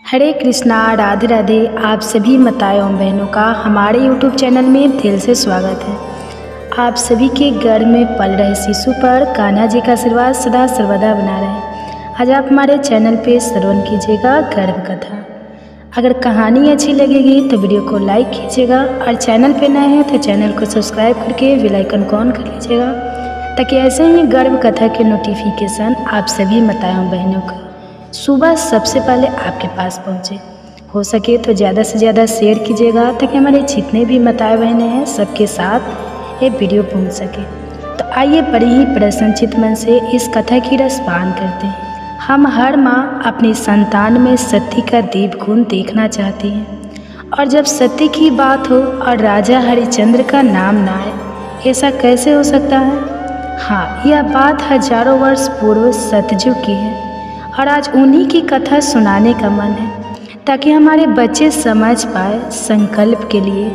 हरे कृष्णा, राधे राधे। आप सभी माताओं एवं बहनों का हमारे YouTube चैनल में दिल से स्वागत है। आप सभी के घर में पल रहे शिशु पर कान्हा जी का आशीर्वाद सदा सर्वदा बना रहे। आज आप हमारे चैनल पे श्रवण कीजिएगा गर्भ कथा। अगर कहानी अच्छी लगेगी तो वीडियो को लाइक कीजिएगा और चैनल पे नए हैं तो चैनल को सब्सक्राइब करके बेल आइकन को ऑन कर लीजिएगा, ताकि ऐसे ही गर्भ कथा के नोटिफिकेशन आप सभी माताओं बहनों को सुबह सबसे पहले आपके पास पहुंचे। हो सके तो ज़्यादा से ज़्यादा शेयर कीजिएगा, ताकि हमारे जितने भी माताएं बहनें हैं सबके साथ ये वीडियो पहुंच सके। तो आइए बड़ी ही प्रसन्नचित मन से इस कथा की रसपान करते हैं। हम हर माँ अपनी संतान में सती का दीप गुण देखना चाहती हैं, और जब सती की बात हो और राजा हरिश्चंद्र का नाम ना आए, ऐसा कैसे हो सकता है। हाँ, यह बात हजारों वर्ष पूर्व सतयुग की है और आज उन्हीं की कथा सुनाने का मन है, ताकि हमारे बच्चे समझ पाए संकल्प के लिए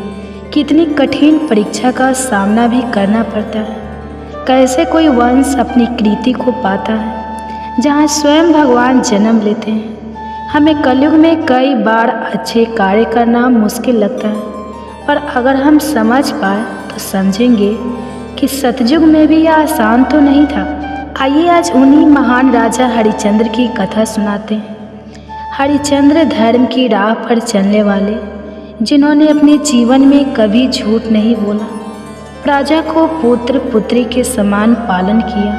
कितनी कठिन परीक्षा का सामना भी करना पड़ता है। कैसे कोई वंश अपनी कृति को पाता है, जहाँ स्वयं भगवान जन्म लेते हैं। हमें कलयुग में कई बार अच्छे कार्य करना मुश्किल लगता है, पर अगर हम समझ पाए तो समझेंगे कि सतयुग में भी यह आसान तो नहीं था। आइए आज उन्हीं महान राजा हरिश्चंद्र की कथा सुनाते हैं। हरिश्चंद्र धर्म की राह पर चलने वाले, जिन्होंने अपने जीवन में कभी झूठ नहीं बोला, प्रजा को पुत्र पुत्री के समान पालन किया।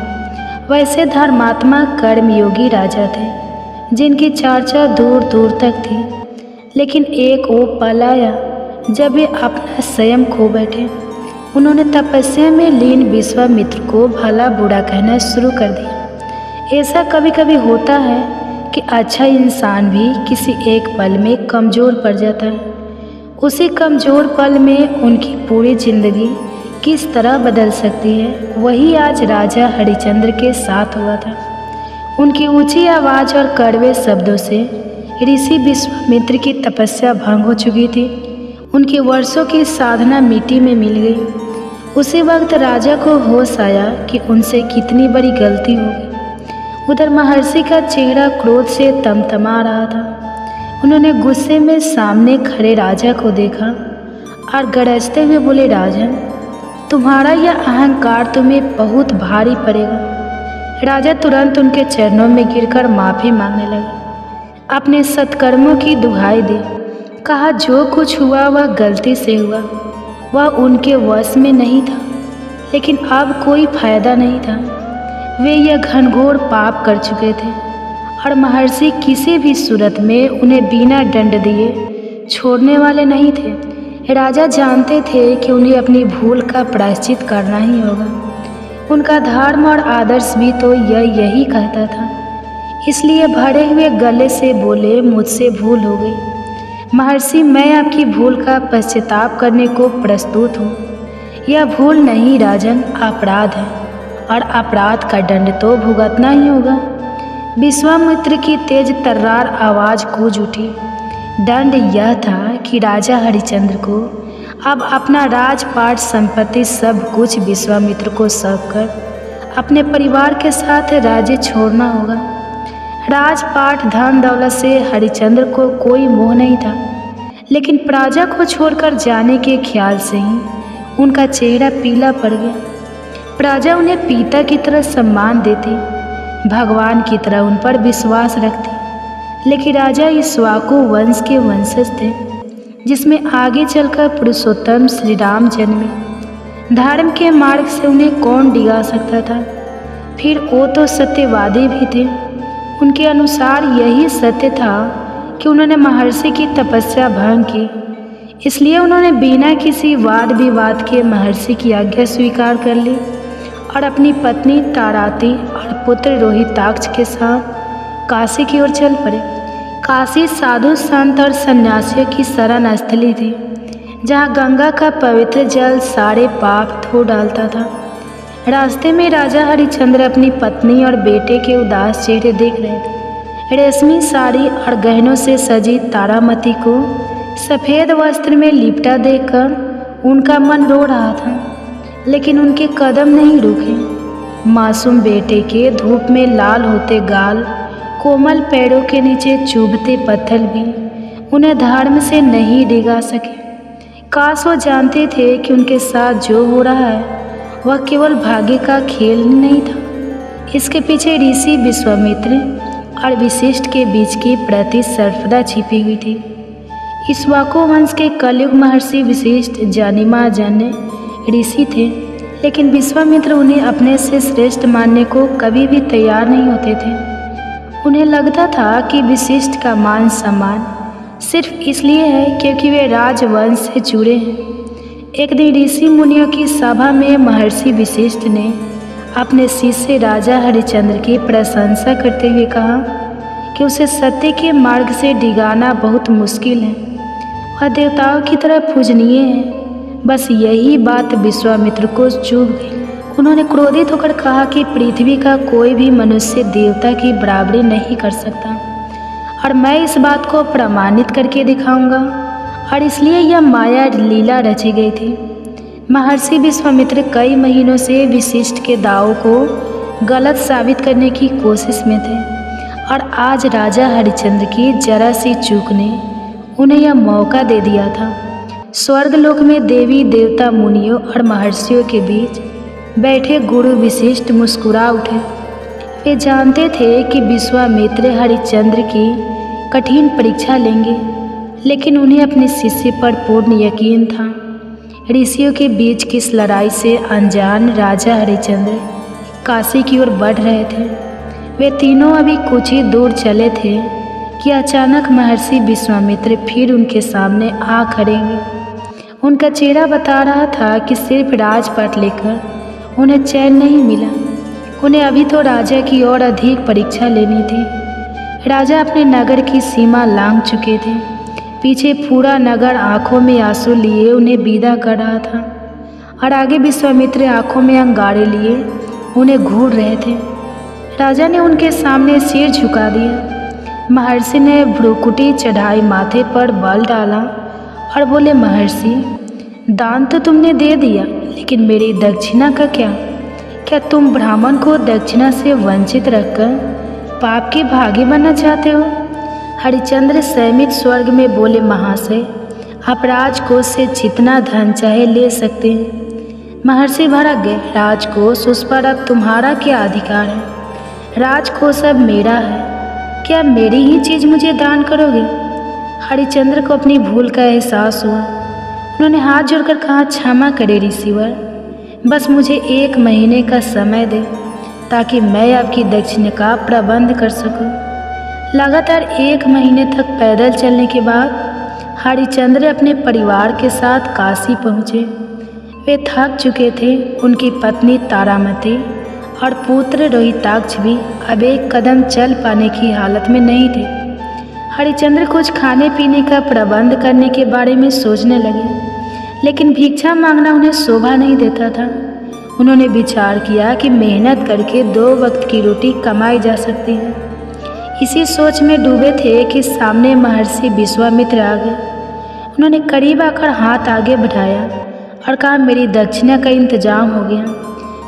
वैसे धर्मात्मा कर्मयोगी राजा थे, जिनकी चर्चा दूर दूर तक थी। लेकिन एक वो पल आया जब वे अपना स्वयं खो बैठे। उन्होंने तपस्या में लीन विश्वामित्र को भला बुरा कहना शुरू कर दिया। ऐसा कभी कभी होता है कि अच्छा इंसान भी किसी एक पल में कमज़ोर पड़ जाता है। उसी कमज़ोर पल में उनकी पूरी जिंदगी किस तरह बदल सकती है, वही आज राजा हरिश्चंद्र के साथ हुआ था। उनकी ऊंची आवाज़ और कड़वे शब्दों से ऋषि विश्वामित्र की तपस्या भंग हो चुकी थी। उनके वर्षों की साधना मिट्टी में मिल गई। उसी वक्त राजा को होश आया कि उनसे कितनी बड़ी गलती हो गई। उधर महर्षि का चेहरा क्रोध से तमतमा रहा था। उन्होंने गुस्से में सामने खड़े राजा को देखा और गरजते हुए बोले, राजन, तुम्हारा यह अहंकार तुम्हें बहुत भारी पड़ेगा। राजा तुरंत उनके चरणों में गिरकर माफ़ी मांगने लगे। अपने सत्कर्मों की दुहाई दी। कहा, जो कुछ हुआ वह गलती से हुआ, वह उनके वश में नहीं था। लेकिन अब कोई फायदा नहीं था। वे यह घनघोर पाप कर चुके थे और महर्षि किसी भी सूरत में उन्हें बिना दंड दिए छोड़ने वाले नहीं थे। राजा जानते थे कि उन्हें अपनी भूल का प्रायश्चित करना ही होगा। उनका धर्म और आदर्श भी तो यही कहता था। इसलिए भरे हुए गले से बोले, मुझसे भूल हो गई महर्षि, मैं आपकी भूल का पश्चाताप करने को प्रस्तुत हूँ। यह भूल नहीं राजन, अपराध है, और अपराध का दंड तो भुगतना ही होगा। विश्वामित्र की तेज तर्रार आवाज़ गूंज उठी। दंड यह था कि राजा हरिश्चंद्र को अब अपना राजपाट, संपत्ति, सब कुछ विश्वामित्र को सौंप कर अपने परिवार के साथ राज्य छोड़ना होगा। राजपाट, धन दौलत से हरिश्चंद्र को कोई मोह नहीं था, लेकिन प्रजा को छोड़कर जाने के ख्याल से ही उनका चेहरा पीला पड़ गया। प्रजा उन्हें पिता की तरह सम्मान देती, भगवान की तरह उन पर विश्वास रखती। लेकिन राजा इक्ष्वाकु वंश के वंशज थे, जिसमें आगे चलकर पुरुषोत्तम श्री राम जन्मे। धर्म के मार्ग से उन्हें कौन डिगा सकता था। फिर वो तो सत्यवादी भी थे। उनके अनुसार यही सत्य था कि उन्होंने महर्षि की तपस्या भंग की। इसलिए उन्होंने बिना किसी वाद विवाद के महर्षि की आज्ञा स्वीकार कर ली और अपनी पत्नी ताराती और पुत्र रोहिताक्ष के साथ काशी की ओर चल पड़े। काशी साधु संत और सन्यासियों की शरण स्थली थी, जहाँ गंगा का पवित्र जल सारे पाप धो डालता था। रास्ते में राजा हरिश्चंद्र अपनी पत्नी और बेटे के उदास चेहरे देख रहे थे। रेशमी साड़ी और गहनों से सजी तारामती को सफ़ेद वस्त्र में लिपटा देखकर उनका मन रो रहा था, लेकिन उनके कदम नहीं रुके। मासूम बेटे के धूप में लाल होते गाल, कोमल पैरों के नीचे चुभते पत्थर भी उन्हें धर्म से नहीं डिगा सके। काश वो जानते थे कि उनके साथ जो हो रहा है वह केवल भाग्य का खेल नहीं था। इसके पीछे ऋषि विश्वामित्र और वशिष्ठ के बीच की प्रतिस्पर्धा छिपी हुई थी। इक्ष्वाकु वंश के कलयुग महर्षि वशिष्ठ जाने ऋषि थे, लेकिन विश्वामित्र उन्हें अपने से श्रेष्ठ मानने को कभी भी तैयार नहीं होते थे। उन्हें लगता था कि वशिष्ठ का मान सम्मान सिर्फ इसलिए है क्योंकि वे राजवंश से जुड़े हैं। एक दिन ऋषि मुनियों की सभा में महर्षि वशिष्ठ ने अपने शिष्य राजा हरिश्चंद्र की प्रशंसा करते हुए कहा कि उसे सत्य के मार्ग से डिगाना बहुत मुश्किल है। वह देवताओं की तरह पूजनीय है। बस यही बात विश्वामित्र को चुभ गई। उन्होंने क्रोधित होकर कहा कि पृथ्वी का कोई भी मनुष्य देवता की बराबरी नहीं कर सकता और मैं इस बात को प्रमाणित करके दिखाऊंगा, और इसलिए यह माया लीला रची गई थी। महर्षि विश्वामित्र कई महीनों से वशिष्ठ के दावों को गलत साबित करने की कोशिश में थे, और आज राजा हरिश्चंद्र की जरा सी चूक ने उन्हें यह मौका दे दिया था। स्वर्गलोक में देवी देवता मुनियों और महर्षियों के बीच बैठे गुरु वशिष्ठ मुस्कुरा उठे। वे जानते थे कि विश्वामित्र हरिश्चंद्र की कठिन परीक्षा लेंगे, लेकिन उन्हें अपने शिष्य पर पूर्ण यकीन था। ऋषियों के बीच की इस लड़ाई से अनजान राजा हरिश्चंद्र काशी की ओर बढ़ रहे थे। वे तीनों अभी कुछ ही दूर चले थे कि अचानक महर्षि विश्वामित्र फिर उनके सामने आ खड़े हुए। उनका चेहरा बता रहा था कि सिर्फ राजपाट लेकर उन्हें चैन नहीं मिला। उन्हें अभी तो राजा की और अधिक परीक्षा लेनी थी। राजा अपने नगर की सीमा लांघ चुके थे। पीछे पूरा नगर आंखों में आंसू लिए उन्हें विदा कर रहा था, और आगे विश्वामित्र आंखों में अंगारे लिए उन्हें घूर रहे थे। राजा ने उनके सामने सिर झुका दिया। महर्षि ने भ्रुकुटी चढ़ाई, माथे पर बल डाला और बोले, महर्षि, दान तो तुमने दे दिया, लेकिन मेरी दक्षिणा का क्या? क्या तुम ब्राह्मण को दक्षिणा से वंचित रखकर पाप के भागी बनना चाहते हो? हरिश्चंद्र संयमित स्वर्ग में बोले, महाशय, आप राजकोष से जितना धन चाहे ले सकते हैं। महर्षि भड़क गए। राजकोष, उस पर अब तुम्हारा क्या अधिकार है? राजकोष अब मेरा है। क्या मेरी ही चीज़ मुझे दान करोगे? हरिश्चंद्र को अपनी भूल का एहसास हुआ। उन्होंने हाथ जोड़कर कहा, क्षमा करे ऋषिवर, बस मुझे 1 महीने का समय दे ताकि मैं आपकी दक्षिणा का प्रबंध कर सकूं। लगातार 1 महीने तक पैदल चलने के बाद हरिश्चंद्र अपने परिवार के साथ काशी पहुँचे। वे थक चुके थे। उनकी पत्नी तारामती और पुत्र रोहिताक्ष भी अब 1 कदम चल पाने की हालत में नहीं थे। हरिश्चंद्र कुछ खाने पीने का प्रबंध करने के बारे में सोचने लगे, लेकिन भिक्षा मांगना उन्हें शोभा नहीं देता था। उन्होंने विचार किया कि मेहनत करके 2 वक्त की रोटी कमाई जा सकती है। इसी सोच में डूबे थे कि सामने महर्षि विश्वामित्र आ गए। उन्होंने करीब आकर हाथ आगे बढ़ाया और कहा, मेरी दक्षिणा का इंतजाम हो गया।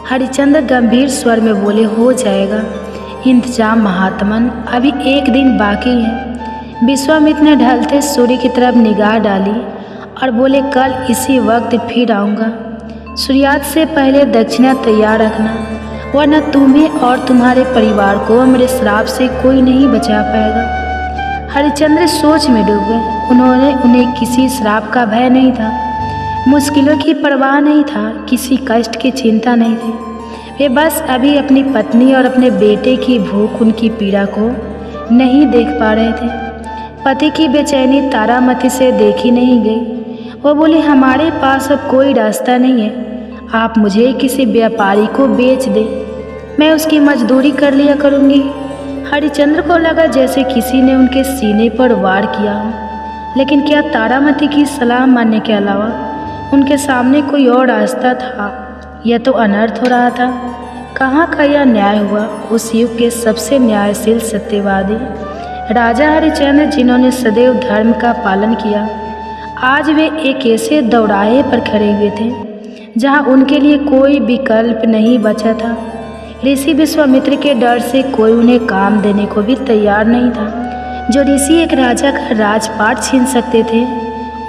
हरिश्चंद्र गंभीर स्वर में बोले, हो जाएगा इंतजाम महात्मन, अभी 1 दिन बाकी है। विश्वामित्र ने ढलते सूर्य की तरफ निगाह डाली और बोले, कल इसी वक्त फिर आऊँगा। सूर्यास्त से पहले दक्षिणा तैयार रखना, वरना तुम्हें और तुम्हारे परिवार को मेरे श्राप से कोई नहीं बचा पाएगा। हरिश्चंद्र सोच में डूब गए। उन्हें किसी श्राप का भय नहीं था, मुश्किलों की परवाह नहीं था, किसी कष्ट की चिंता नहीं थी। वे बस अभी अपनी पत्नी और अपने बेटे की भूख, उनकी पीड़ा को नहीं देख पा रहे थे। पति की बेचैनी तारामती से देखी नहीं गई। वो बोले, हमारे पास अब कोई रास्ता नहीं है। आप मुझे किसी व्यापारी को बेच दें, मैं उसकी मजदूरी कर लिया करूँगी। हरिश्चंद्र को लगा जैसे किसी ने उनके सीने पर वार किया हो, लेकिन क्या तारामती की सलाह मानने के अलावा उनके सामने कोई और रास्ता था? यह तो अनर्थ हो रहा था। कहाँ का यह न्याय हुआ? उस युग के सबसे न्यायशील सत्यवादी राजा हरिश्चंद्र, जिन्होंने सदैव धर्म का पालन किया, आज वे एक ऐसे दौराहे पर खड़े हुए थे जहां उनके लिए कोई विकल्प नहीं बचा था। ऋषि विश्वामित्र के डर से कोई उन्हें काम देने को भी तैयार नहीं था। जो ऋषि एक राजा का राजपाट छीन सकते थे,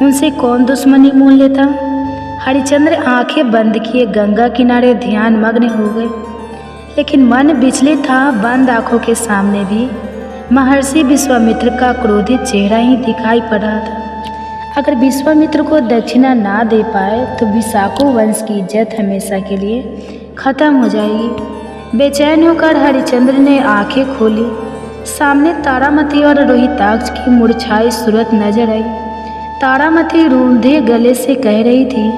उनसे कौन दुश्मनी मोल लेता। हरिश्चंद्र आंखें बंद किए गंगा किनारे ध्यान मग्न हो गए, लेकिन मन विचलित था। बंद आंखों के सामने भी महर्षि विश्वामित्र का क्रोधित चेहरा ही दिखाई पड़ रहा था। अगर विश्वामित्र को दक्षिणा ना दे पाए तो विशाखो वंश की इज्जत हमेशा के लिए खत्म हो जाएगी। बेचैन होकर हरिश्चंद्र ने आंखें खोली। सामने तारामती और रोहिताक्ष की मुरझाई सूरत नजर आई। तारामती रूंधे गले से कह रही थी,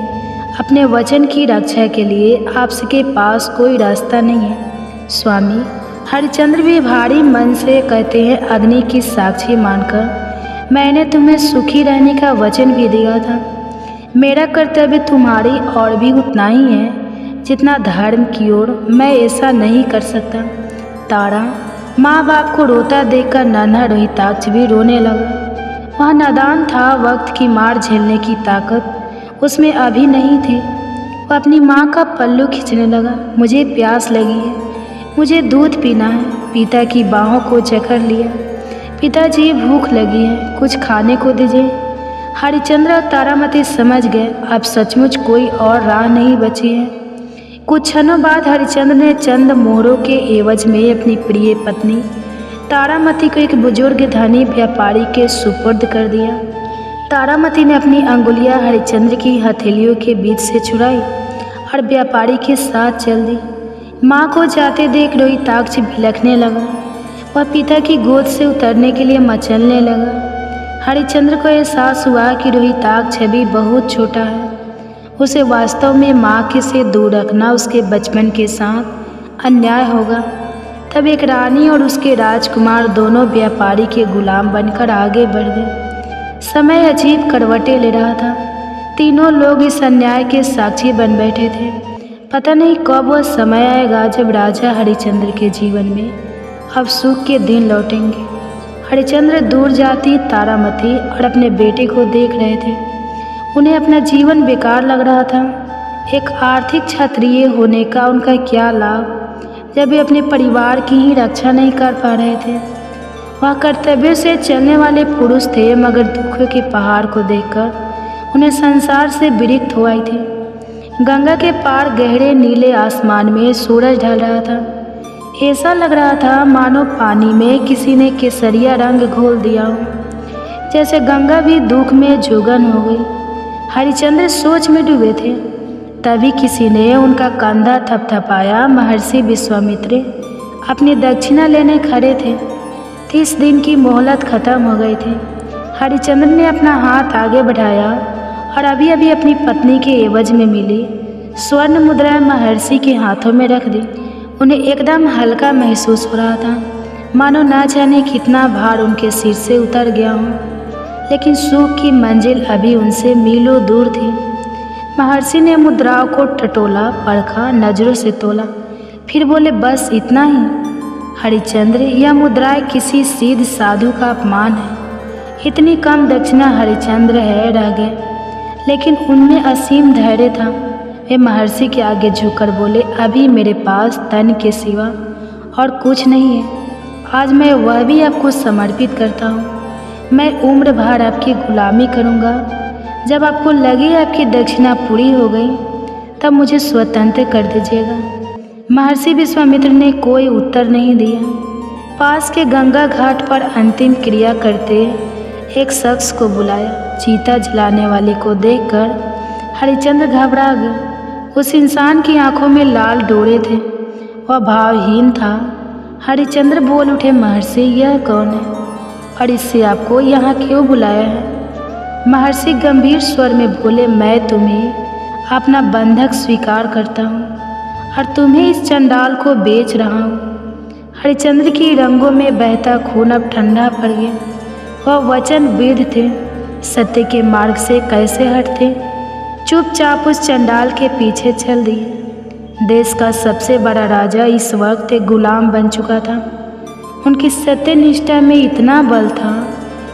अपने वचन की रक्षा के लिए आपके पास कोई रास्ता नहीं है स्वामी। हरिश्चंद्र भी भारी मन से कहते हैं, अग्नि की साक्षी मानकर मैंने तुम्हें सुखी रहने का वचन भी दिया था। मेरा कर्तव्य तुम्हारी और भी उतना ही है जितना धर्म की ओर। मैं ऐसा नहीं कर सकता। तारा, माँ बाप को रोता देखकर नन्हा रोहिताक्ष भी रोने लगा। वह नादान था, वक्त की मार झेलने की ताकत उसमें अभी नहीं थी। वह अपनी माँ का पल्लू खींचने लगा। मुझे प्यास लगी है, मुझे दूध पीना है। पिता की बाहों को जकड़ लिया। पिताजी, भूख लगी है, कुछ खाने को दीजिए। हरिश्चंद्र और तारामती समझ गए अब सचमुच कोई और राह नहीं बची है। कुछ क्षणों बाद हरिश्चंद्र ने चंद मोहरों के एवज में अपनी प्रिय पत्नी तारामती को एक बुजुर्ग धनी व्यापारी के सुपुर्द कर दिया। तारामती ने अपनी अंगुलियां हरिश्चंद्र की हथेलियों के बीच से छुड़ाई और व्यापारी के साथ चल दी। माँ को जाते देख रोहिताक्ष बिलखने लगा। वह पिता की गोद से उतरने के लिए मचलने लगा। हरिश्चंद्र को एहसास हुआ कि रोहिताक्ष अभी बहुत छोटा है। उसे वास्तव में माँ के से दूर रखना उसके बचपन के साथ अन्याय होगा। तब एक रानी और उसके राजकुमार दोनों व्यापारी के गुलाम बनकर आगे बढ़ गए। समय अजीब करवटें ले रहा था। तीनों लोग इस अन्याय के साक्षी बन बैठे थे। पता नहीं कब वह समय आएगा जब राजा हरिश्चंद्र के जीवन में अब सुख के दिन लौटेंगे। हरिश्चंद्र दूर जाती तारामती और अपने बेटे को देख रहे थे। उन्हें अपना जीवन बेकार लग रहा था। एक आर्थिक क्षत्रिय होने का उनका क्या लाभ जब वे अपने परिवार की ही रक्षा नहीं कर पा रहे थे। वह कर्तव्य से चलने वाले पुरुष थे, मगर दुखों के पहाड़ को देखकर उन्हें संसार से विरक्त हो आई थी। गंगा के पार गहरे नीले आसमान में सूरज ढल रहा था। ऐसा लग रहा था मानो पानी में किसी ने केसरिया रंग घोल दिया हो, जैसे गंगा भी दुख में जोगन हो गई। हरिश्चंद्र सोच में डूबे थे। तभी किसी ने उनका कंधा थपथपाया। महर्षि विश्वामित्र अपनी दक्षिणा लेने खड़े थे। 30 दिन की मोहलत खत्म हो गई थी। हरिश्चंद्र ने अपना हाथ आगे बढ़ाया और अभी अभी अपनी पत्नी के एवज में मिली स्वर्ण मुद्राएं महर्षि के हाथों में रख दी। उन्हें एकदम हल्का महसूस हो रहा था, मानो ना जाने कितना भार उनके सिर से उतर गया हो, लेकिन सुख की मंजिल अभी उनसे मीलों दूर थी। महर्षि ने मुद्राओं को टटोला, परखा, नजरों से तोला, फिर बोले, बस इतना ही। हरिश्चंद्र, यह मुद्राएं किसी सिद्ध साधु का अपमान है। इतनी कम दक्षिणा हरिश्चंद्र है रह गए, लेकिन उनमें असीम धैर्य था। वे महर्षि के आगे झुककर बोले, अभी मेरे पास तन के सिवा और कुछ नहीं है। आज मैं वह भी आपको समर्पित करता हूँ। मैं उम्र भर आपकी गुलामी करूँगा। जब आपको लगे आपकी दक्षिणा पूरी हो गई, तब मुझे स्वतंत्र कर दीजिएगा। महर्षि विश्वामित्र ने कोई उत्तर नहीं दिया। पास के गंगा घाट पर अंतिम क्रिया करते एक शख्स को बुलाया। चीता जलाने वाले को देखकर हरिश्चंद्र घबरा गए। उस इंसान की आंखों में लाल डोरे थे, वह भावहीन था। हरिश्चंद्र बोल उठे, महर्षि, यह कौन है और इससे आपको यहाँ क्यों बुलाया है? महर्षि गंभीर स्वर में बोले, मैं तुम्हें अपना बंधक स्वीकार करता हूँ और तुम्हें इस चंडाल को बेच रहा हूँ। हरिश्चंद्र की रंगों में बहता खून अब ठंडा पड़ गया। वह वचन विद्ध थे, सत्य के मार्ग से कैसे हटते। चुपचाप उस चंडाल के पीछे चल दिए। देश का सबसे बड़ा राजा इस वक्त एक गुलाम बन चुका था। उनकी सत्यनिष्ठा में इतना बल था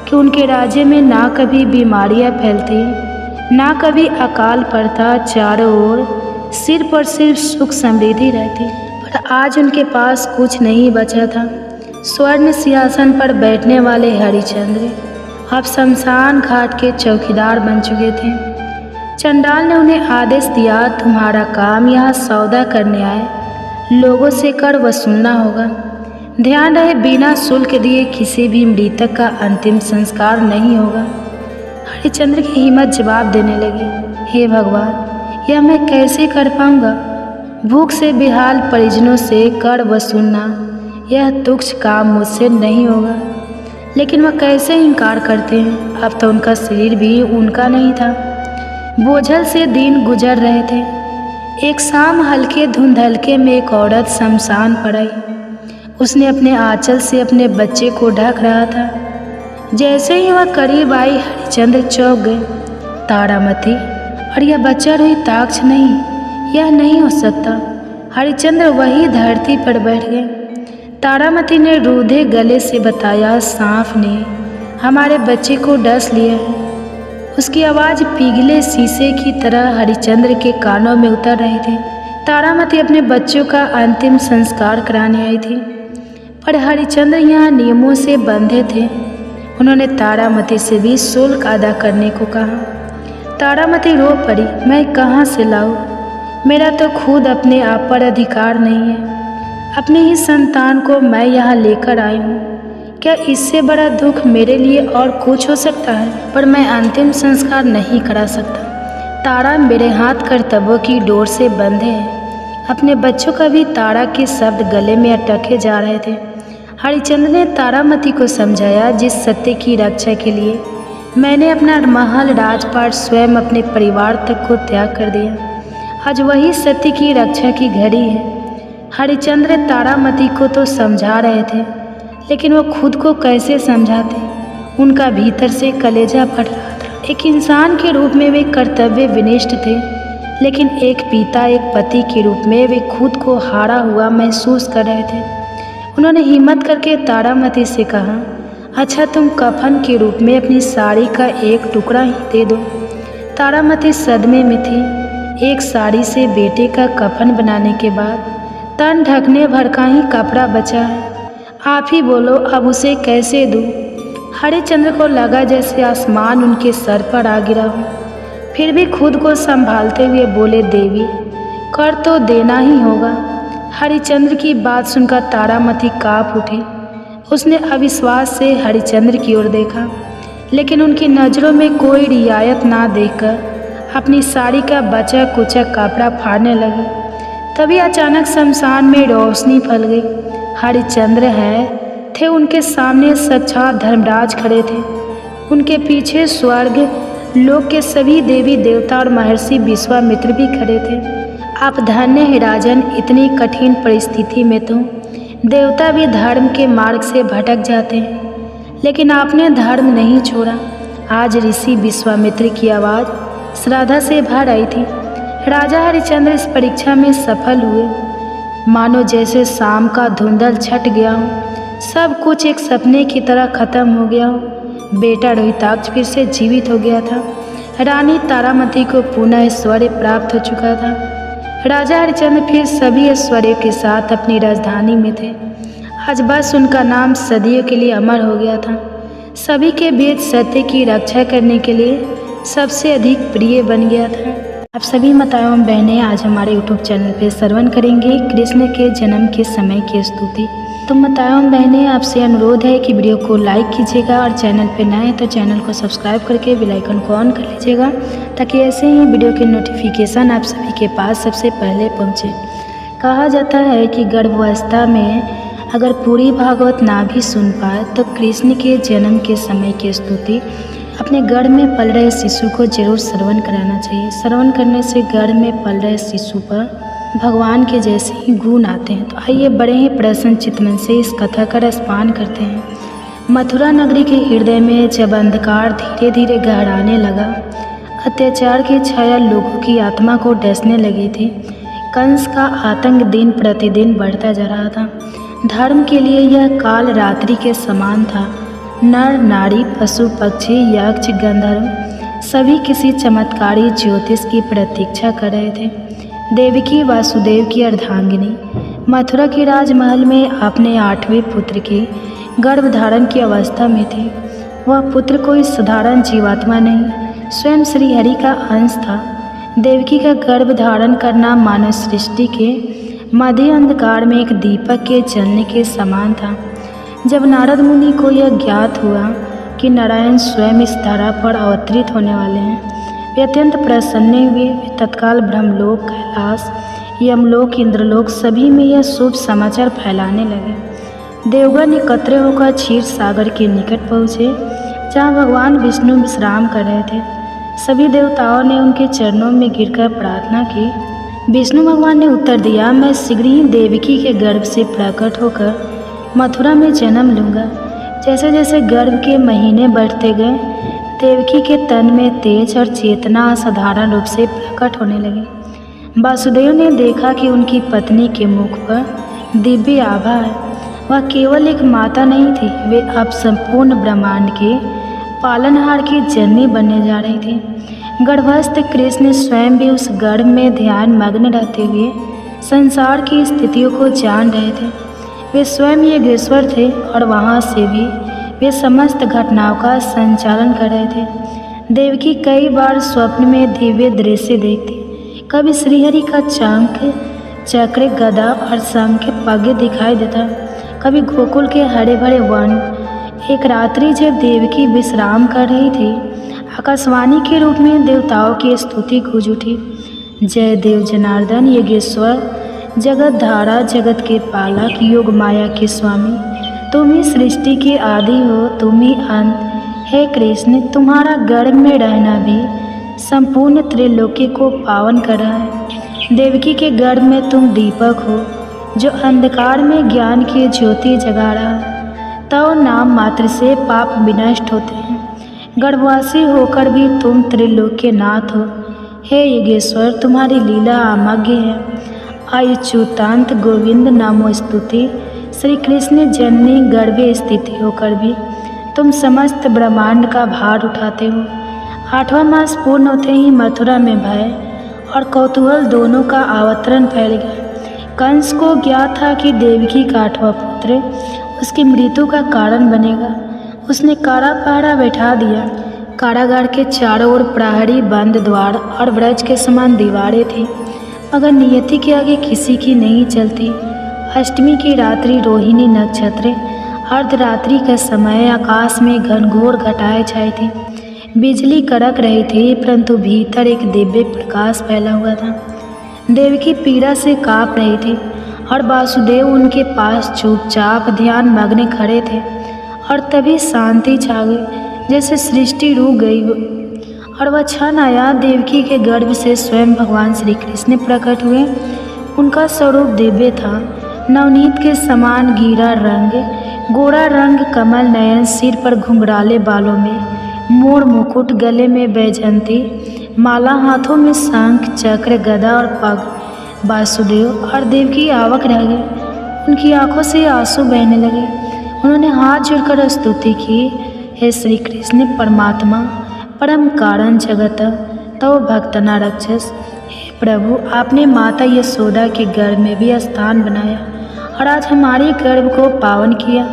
कि उनके राज्य में ना कभी बीमारियां फैलती, ना कभी अकाल पड़ता। चारों ओर सिर्फ और सिर्फ सुख समृद्धि रहती। पर आज उनके पास कुछ नहीं बचा था। स्वर्ण सिंहासन पर बैठने वाले हरिश्चंद्र अब शमशान घाट के चौकीदार बन चुके थे। चंडाल ने उन्हें आदेश दिया, तुम्हारा काम यहाँ सौदा करने आए लोगों से कर वसूलना होगा। ध्यान रहे, बिना शुल्क दिए किसी भी मृतक का अंतिम संस्कार नहीं होगा। हरिश्चंद्र की हिम्मत जवाब देने लगी, हे भगवान, यह मैं कैसे कर पाऊंगा? भूख से बेहाल परिजनों से कर वसूलना यह तुच्छ काम मुझसे नहीं होगा। लेकिन वह कैसे इनकार करते हैं? अब तो उनका शरीर भी उनका नहीं था। बोझल से दिन गुजर रहे थे। एक शाम हल्के धुंधलके में एक औरत शमशान पर आई। उसने अपने आंचल से अपने बच्चे को ढक रहा था। जैसे ही वह करीब आई, हरिश्चंद्र चौंक गए। तारामती, और यह बच्चा रोहिताक्ष नहीं, यह नहीं हो सकता। हरिश्चंद्र वही धरती पर बैठ गए। तारामती ने रूधे गले से बताया, सांप ने हमारे बच्चे को डस लिया है। उसकी आवाज़ पिघले शीशे की तरह हरिश्चंद्र के कानों में उतर रही थी। तारामती अपने बच्चों का अंतिम संस्कार कराने आई थी, पर हरिश्चंद्र यहाँ नियमों से बंधे थे। उन्होंने तारामती से भी शुल्क अदा करने को कहा। तारामती रो पड़ी, मैं कहाँ से लाऊं? मेरा तो खुद अपने आप पर अधिकार नहीं है। अपने ही संतान को मैं यहाँ लेकर आई हूँ। क्या इससे बड़ा दुख मेरे लिए और कुछ हो सकता है? पर मैं अंतिम संस्कार नहीं करा सकता। तारा मेरे हाथ कर्तव्यों की डोर से बंधे हैं। अपने बच्चों का भी तारा के शब्द गले में अटके जा रहे थे। हरिश्चंद्र ने तारामती को समझाया, जिस सत्य की रक्षा के लिए मैंने अपना महल राजपाट स्वयं अपने परिवार तक को त्याग कर दिया, आज वही सत्य की रक्षा की घड़ी है। हरिश्चंद्र तारामती को तो समझा रहे थे, लेकिन वो खुद को कैसे समझाते? उनका भीतर से कलेजा फट रहा था। एक इंसान के रूप में वे कर्तव्य विनिष्ठ थे, लेकिन एक पिता, एक पति के रूप में वे खुद को हारा हुआ महसूस कर रहे थे। उन्होंने हिम्मत करके तारामती से कहा, अच्छा तुम कफन के रूप में अपनी साड़ी का एक टुकड़ा ही दे दो। तारामती सदमे में थी। एक साड़ी से बेटे का कफन बनाने के बाद तन ढकने भर का ही कपड़ा बचा है। आप ही बोलो, अब उसे कैसे दूँ? हरिश्चंद्र को लगा जैसे आसमान उनके सर पर आ गिरा हो। फिर भी खुद को संभालते हुए बोले, देवी, कर तो देना ही होगा। हरिश्चंद्र की बात सुनकर तारामती काँप उठी। उसने अविश्वास से हरिश्चंद्र की ओर देखा, लेकिन उनकी नज़रों में कोई रियायत ना देखकर अपनी साड़ी का बचा कुचा कपड़ा फाड़ने लगी। तभी अचानक शमशान में रोशनी फैल गई। हरिश्चंद्र थे उनके सामने साक्षात धर्मराज खड़े थे। उनके पीछे स्वर्ग लोक के सभी देवी देवता और महर्षि विश्वामित्र भी खड़े थे। आप धन्य हैं राजन, इतनी कठिन परिस्थिति में तो देवता भी धर्म के मार्ग से भटक जाते हैं, लेकिन आपने धर्म नहीं छोड़ा। आज ऋषि विश्वामित्र की आवाज़ श्रद्धा से भर आई थी। राजा हरिश्चंद्र इस परीक्षा में सफल हुए। मानो जैसे शाम का धुंधल छट गया हो, सब कुछ एक सपने की तरह खत्म हो गया हो। बेटा रोहिताक्ष फिर से जीवित हो गया था। रानी तारामती को पुनः ऐश्वर्य प्राप्त हो चुका था। राजा हरिश्चंद्र फिर सभी ऐश्वर्यों के साथ अपनी राजधानी में थे। आज बस उनका नाम सदियों के लिए अमर हो गया था। सभी के बीच सत्य की रक्षा करने के लिए सबसे अधिक प्रिय बन गया था। आप सभी माताओं एवं बहनें आज हमारे YouTube चैनल पे श्रवण करेंगे कृष्ण के जन्म के समय की स्तुति। तो माताओं एवं बहनें, आपसे अनुरोध है कि वीडियो को लाइक कीजिएगा और चैनल पे नए हैं तो चैनल को सब्सक्राइब करके बेल आइकन को ऑन कर लीजिएगा, ताकि ऐसे ही वीडियो के नोटिफिकेशन आप सभी के पास सबसे पहले पहुँचे। कहा जाता है कि गर्भावस्था में अगर पूरी भागवत ना भी सुन पाए तो कृष्ण के जन्म के समय की स्तुति अपने गर्भ में पल रहे शिशु को जरूर श्रवण कराना चाहिए। श्रवण करने से गर्भ में पल रहे शिशु पर भगवान के जैसे ही गुण आते हैं। तो आइए बड़े ही प्रसन्न चित्तमन से इस कथा का रसपान करते हैं। मथुरा नगरी के हृदय में जब अंधकार धीरे धीरे गहराने लगा, अत्याचार की छाया लोगों की आत्मा को डसने लगी थी। कंस का आतंक दिन प्रतिदिन बढ़ता जा रहा था। धर्म के लिए यह काल रात्रि के समान था। नर नारी, पशु पक्षी, यक्ष गंधर्व सभी किसी चमत्कारी ज्योतिष की प्रतीक्षा कर रहे थे। देवकी वासुदेव की अर्धांगिनी मथुरा के राजमहल में अपने 8वें पुत्र के गर्भधारण की अवस्था में थे। वह पुत्र कोई साधारण जीवात्मा नहीं, स्वयं श्रीहरि का अंश था। देवकी का गर्भधारण करना मानव सृष्टि के मध्य अंधकार में एक दीपक के जलने के समान था। जब नारद मुनि को यह ज्ञात हुआ कि नारायण स्वयं इस धरा पर अवतरित होने वाले हैं, वे अत्यंत प्रसन्न हुए। वे तत्काल ब्रह्मलोक, कैलाश, यमलोक, इंद्रलोक सभी में यह शुभ समाचार फैलाने लगे। देवगण एकत्र होकर क्षीर सागर के निकट पहुँचे, जहाँ भगवान विष्णु विश्राम कर रहे थे। सभी देवताओं ने उनके चरणों में गिरकर प्रार्थना की। विष्णु भगवान ने उत्तर दिया, मैं शीघ्र ही देवकी के गर्भ से प्रकट होकर मथुरा में जन्म लूँगा। जैसे जैसे गर्भ के महीने बढ़ते गए, देवकी के तन में तेज और चेतना असाधारण रूप से प्रकट होने लगी। वासुदेव ने देखा कि उनकी पत्नी के मुख पर दिव्य आभा है। वह केवल एक माता नहीं थी, वे अब संपूर्ण ब्रह्मांड के पालनहार की जननी बनने जा रही थी। गर्भस्थ कृष्ण स्वयं भी उस गर्भ में ध्यान मग्न रहते हुए संसार की स्थितियों को जान रहे थे। वे स्वयं योगेश्वर थे और वहाँ से भी वे समस्त घटनाओं का संचालन कर रहे थे। देवकी कई बार स्वप्न में दिव्य दृश्य देखती। कभी श्रीहरि का शंख, चक्र, गदा और शंख पग दिखाई देता, कभी गोकुल के हरे भरे वन। एक रात्रि जब देवकी विश्राम कर रही थी, आकाशवाणी के रूप में देवताओं की स्तुति गूंज उठी। जय देव जनार्दन, योगेश्वर, जगत धारा, जगत के पालक, योग माया के स्वामी, तुम ही सृष्टि के आदि हो, तुम ही अंत। हे कृष्ण, तुम्हारा गर्भ में रहना भी संपूर्ण त्रिलोकी को पावन कर रहा है। देवकी के गर्भ में तुम दीपक हो, जो अंधकार में ज्ञान की ज्योति जगा रहा है। तव नाम मात्र से पाप विनष्ट होते हैं। गर्भवासी होकर भी तुम त्रिलोक के नाथ हो। हे योगेश्वर, तुम्हारी लीला अमग्य है। अच्युतांत गोविंद नामो स्तुति। श्री कृष्ण जननी गर्भे स्थिति होकर भी तुम समस्त ब्रह्मांड का भार उठाते हो। 8वां मास पूर्ण होते ही मथुरा में भय और कौतूहल दोनों का अवतरण फैल गया। कंस को ज्ञात था कि देवकी का 8वां पुत्र उसकी मृत्यु का कारण बनेगा। उसने कारा पहरा बैठा दिया। कारागार के चारों ओर प्रहरी, बंद द्वार और ब्रज के समान दीवारें थी, मगर नियति के आगे किसी की नहीं चलती। अष्टमी की रात्रि, रोहिणी नक्षत्र, अर्धरात्रि का समय, आकाश में घनघोर घटाएं छाई थी। बिजली कड़क रही थी, परंतु भीतर एक दिव्य प्रकाश फैला हुआ था। देवकी पीड़ा से काँप रही थी और वासुदेव उनके पास चुपचाप ध्यान मग्न खड़े थे। और तभी शांति छा गई, जैसे सृष्टि रुक गई हो। और वह क्षण आया, देवकी के गर्भ से स्वयं भगवान श्री कृष्ण प्रकट हुए। उनका स्वरूप दिव्य था, नवनीत के समान गीरा रंग, गोरा रंग, कमल नयन, सिर पर घुंघराले बालों में मोर मुकुट, गले में वैजयंती माला, हाथों में शंख, चक्र, गदा और पग। वासुदेव और देवकी आवक रह गए। उनकी आंखों से आंसू बहने लगे। उन्होंने हाथ जोड़कर स्तुति की, हे श्री कृष्ण परमात्मा, परम कारण जगत तव भक्तना रक्षस। हे प्रभु, आपने माता यशोदा के गर्भ में भी स्थान बनाया और आज हमारे गर्भ को पावन किया।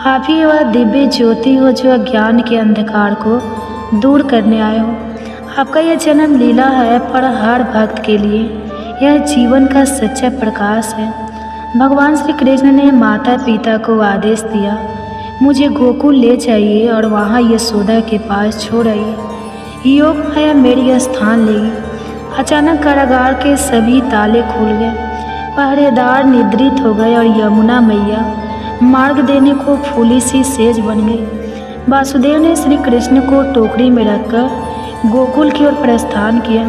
आप ही वह दिव्य ज्योति हो जो अज्ञान के अंधकार को दूर करने आए हो। आपका यह जन्म लीला है, पर हर भक्त के लिए यह जीवन का सच्चा प्रकाश है। भगवान श्री कृष्ण ने माता पिता को आदेश दिया, मुझे गोकुल ले जाइए और वहाँ यशोदा के पास छोड़ आइए। योग माया मेरी स्थान लेगी। अचानक कारागार के सभी ताले खुल गए, पहरेदार निद्रित हो गए और यमुना मैया मार्ग देने को फूली सी सेज बन गई। वासुदेव ने श्री कृष्ण को टोकरी में रखकर गोकुल की ओर प्रस्थान किया।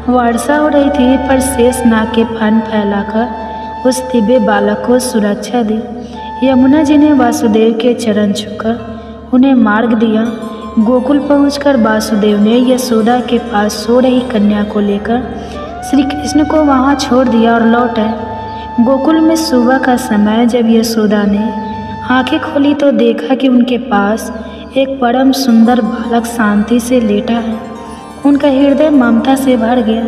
वर्षा हो रही थी, पर शेष नाग के फन फैलाकर उस दिव्य बालक को सुरक्षा दी। यमुना जी ने वासुदेव के चरण छूकर उन्हें मार्ग दिया। गोकुल पहुंचकर वासुदेव ने यशोदा के पास सो रही कन्या को लेकर श्री कृष्ण को वहां छोड़ दिया और लौट आए। गोकुल में सुबह का समय जब यशोदा ने आंखें खोली तो देखा कि उनके पास एक परम सुंदर बालक शांति से लेटा है। उनका हृदय ममता से भर गया।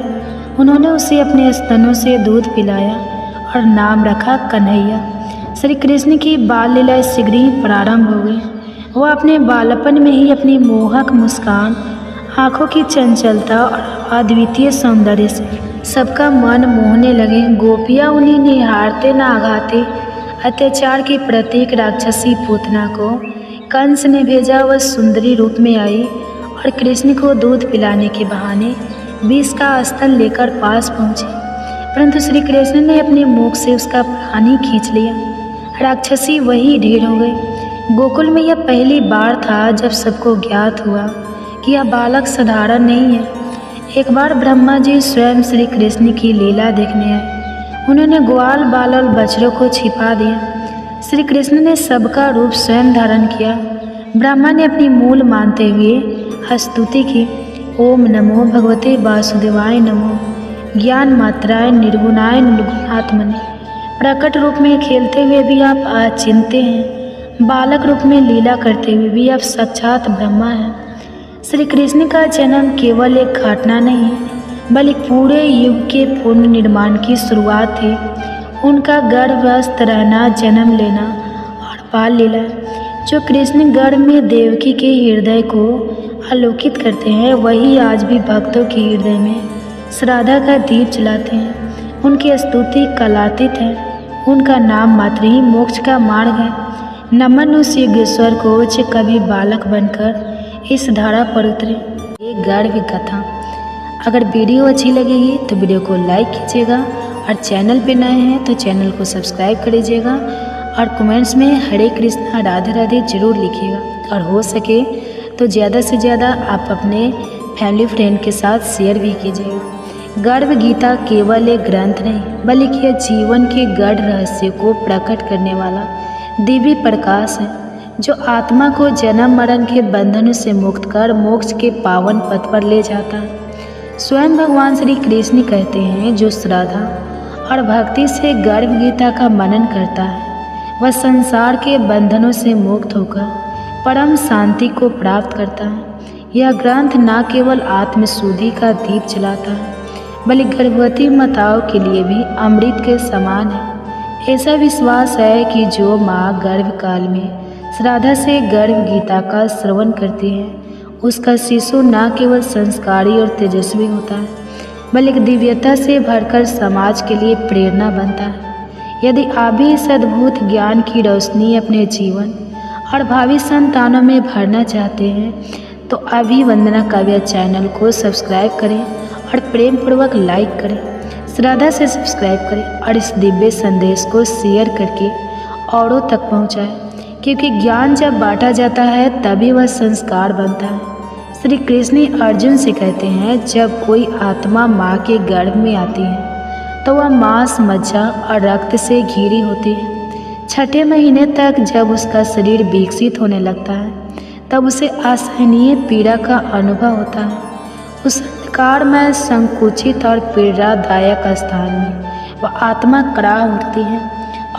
उन्होंने उसे अपने स्तनों से दूध पिलाया और नाम रखा कन्हैया। श्री कृष्ण की बाल लीला शीघ्र ही प्रारंभ हो गई। वह अपने बालपन में ही अपनी मोहक मुस्कान, आँखों की चंचलता और अद्वितीय सौंदर्य से सबका मन मोहने लगे। गोपियाँ उन्हें निहारते न आघाते अत्याचार की प्रतीक राक्षसी पूतना को कंस ने भेजा। वह सुंदरी रूप में आई और कृष्ण को दूध पिलाने के बहाने विष का स्तन लेकर पास पहुँची, परंतु श्री कृष्ण ने अपने मुख से उसका प्राण ही खींच लिया। राक्षसी वही ढेर हो गई। गोकुल में यह पहली बार था जब सबको ज्ञात हुआ कि यह बालक साधारण नहीं है। एक बार ब्रह्मा जी स्वयं श्री कृष्ण की लीला देखने आए। उन्होंने ग्वाल बाल और बछड़ों को छिपा दिया। श्री कृष्ण ने सबका रूप स्वयं धारण किया। ब्रह्मा ने अपनी मूल मानते हुए स्तुति की, ओम नमो भगवते वासुदेवाय नमो, ज्ञान मात्राय निर्गुणाय निर्गुणात्मने। प्रकट रूप में खेलते हुए भी आप अचिंत्य हैं, बालक रूप में लीला करते हुए भी आप साक्षात ब्रह्मा हैं। श्री कृष्ण का जन्म केवल एक घटना नहीं है, बल्कि पूरे युग के पूर्ण निर्माण की शुरुआत थी। उनका गर्भस्थ रहना, जन्म लेना और बाल लीला जो कृष्ण गर्भ में देवकी के हृदय को आलोकित करते हैं, वही आज भी भक्तों के हृदय में श्रद्धा का दीप जलाते हैं। उनकी स्तुति कलातीत है। उनका नाम मात्र ही मोक्ष का मार्ग है। नमन उस योगेश्वर को जो कभी बालक बनकर इस धारा पर उतरे। एक गर्भ कथा। अगर वीडियो अच्छी लगेगी तो वीडियो को लाइक कीजिएगा और चैनल पे नए हैं तो चैनल को सब्सक्राइब कर लीजिएगा और कमेंट्स में हरे कृष्णा राधे राधे जरूर लिखिएगा। और हो सके तो ज़्यादा से ज़्यादा आप अपने फैमिली फ्रेंड के साथ शेयर भी कीजिएगा। गर्भ गीता केवल एक ग्रंथ नहीं, बल्कि यह जीवन के गढ़ रहस्य को प्रकट करने वाला दिव्य प्रकाश है, जो आत्मा को जन्म मरण के बंधनों से मुक्त कर मोक्ष के पावन पथ पर ले जाता है। स्वयं भगवान श्री कृष्ण कहते हैं, जो श्रद्धा और भक्ति से गर्भ गीता का मनन करता है, वह संसार के बंधनों से मुक्त होकर परम शांति को प्राप्त करता है। यह ग्रंथ न केवल आत्मशुद्धि का दीप जलाता है, बल्कि गर्भवती माताओं के लिए भी अमृत के समान है। ऐसा विश्वास है कि जो माँ गर्भकाल में श्रद्धा से गर्भ गीता का श्रवण करती है, उसका शिशु न केवल संस्कारी और तेजस्वी होता है, बल्कि दिव्यता से भरकर समाज के लिए प्रेरणा बनता है। यदि आप भी इस अद्भुत ज्ञान की रोशनी अपने जीवन और भावी संतानों में भरना चाहते हैं तो अभी वंदना काव्या चैनल को सब्सक्राइब करें और प्रेम पूर्वक लाइक करें, श्रद्धा से सब्सक्राइब करें और इस दिव्य संदेश को शेयर करके औरों तक पहुँचाएँ, क्योंकि ज्ञान जब बांटा जाता है तभी वह संस्कार बनता है। श्री कृष्ण अर्जुन से कहते हैं, जब कोई आत्मा माँ के गर्भ में आती है तो वह मांस, मज्जा और रक्त से घिरी होती है। छठे महीने तक जब उसका शरीर विकसित होने लगता है तब उसे असहनीय पीड़ा का अनुभव होता है। उस अंधकार में संकुचित और पीड़ादायक स्थान में वह आत्मा कड़ा उठती है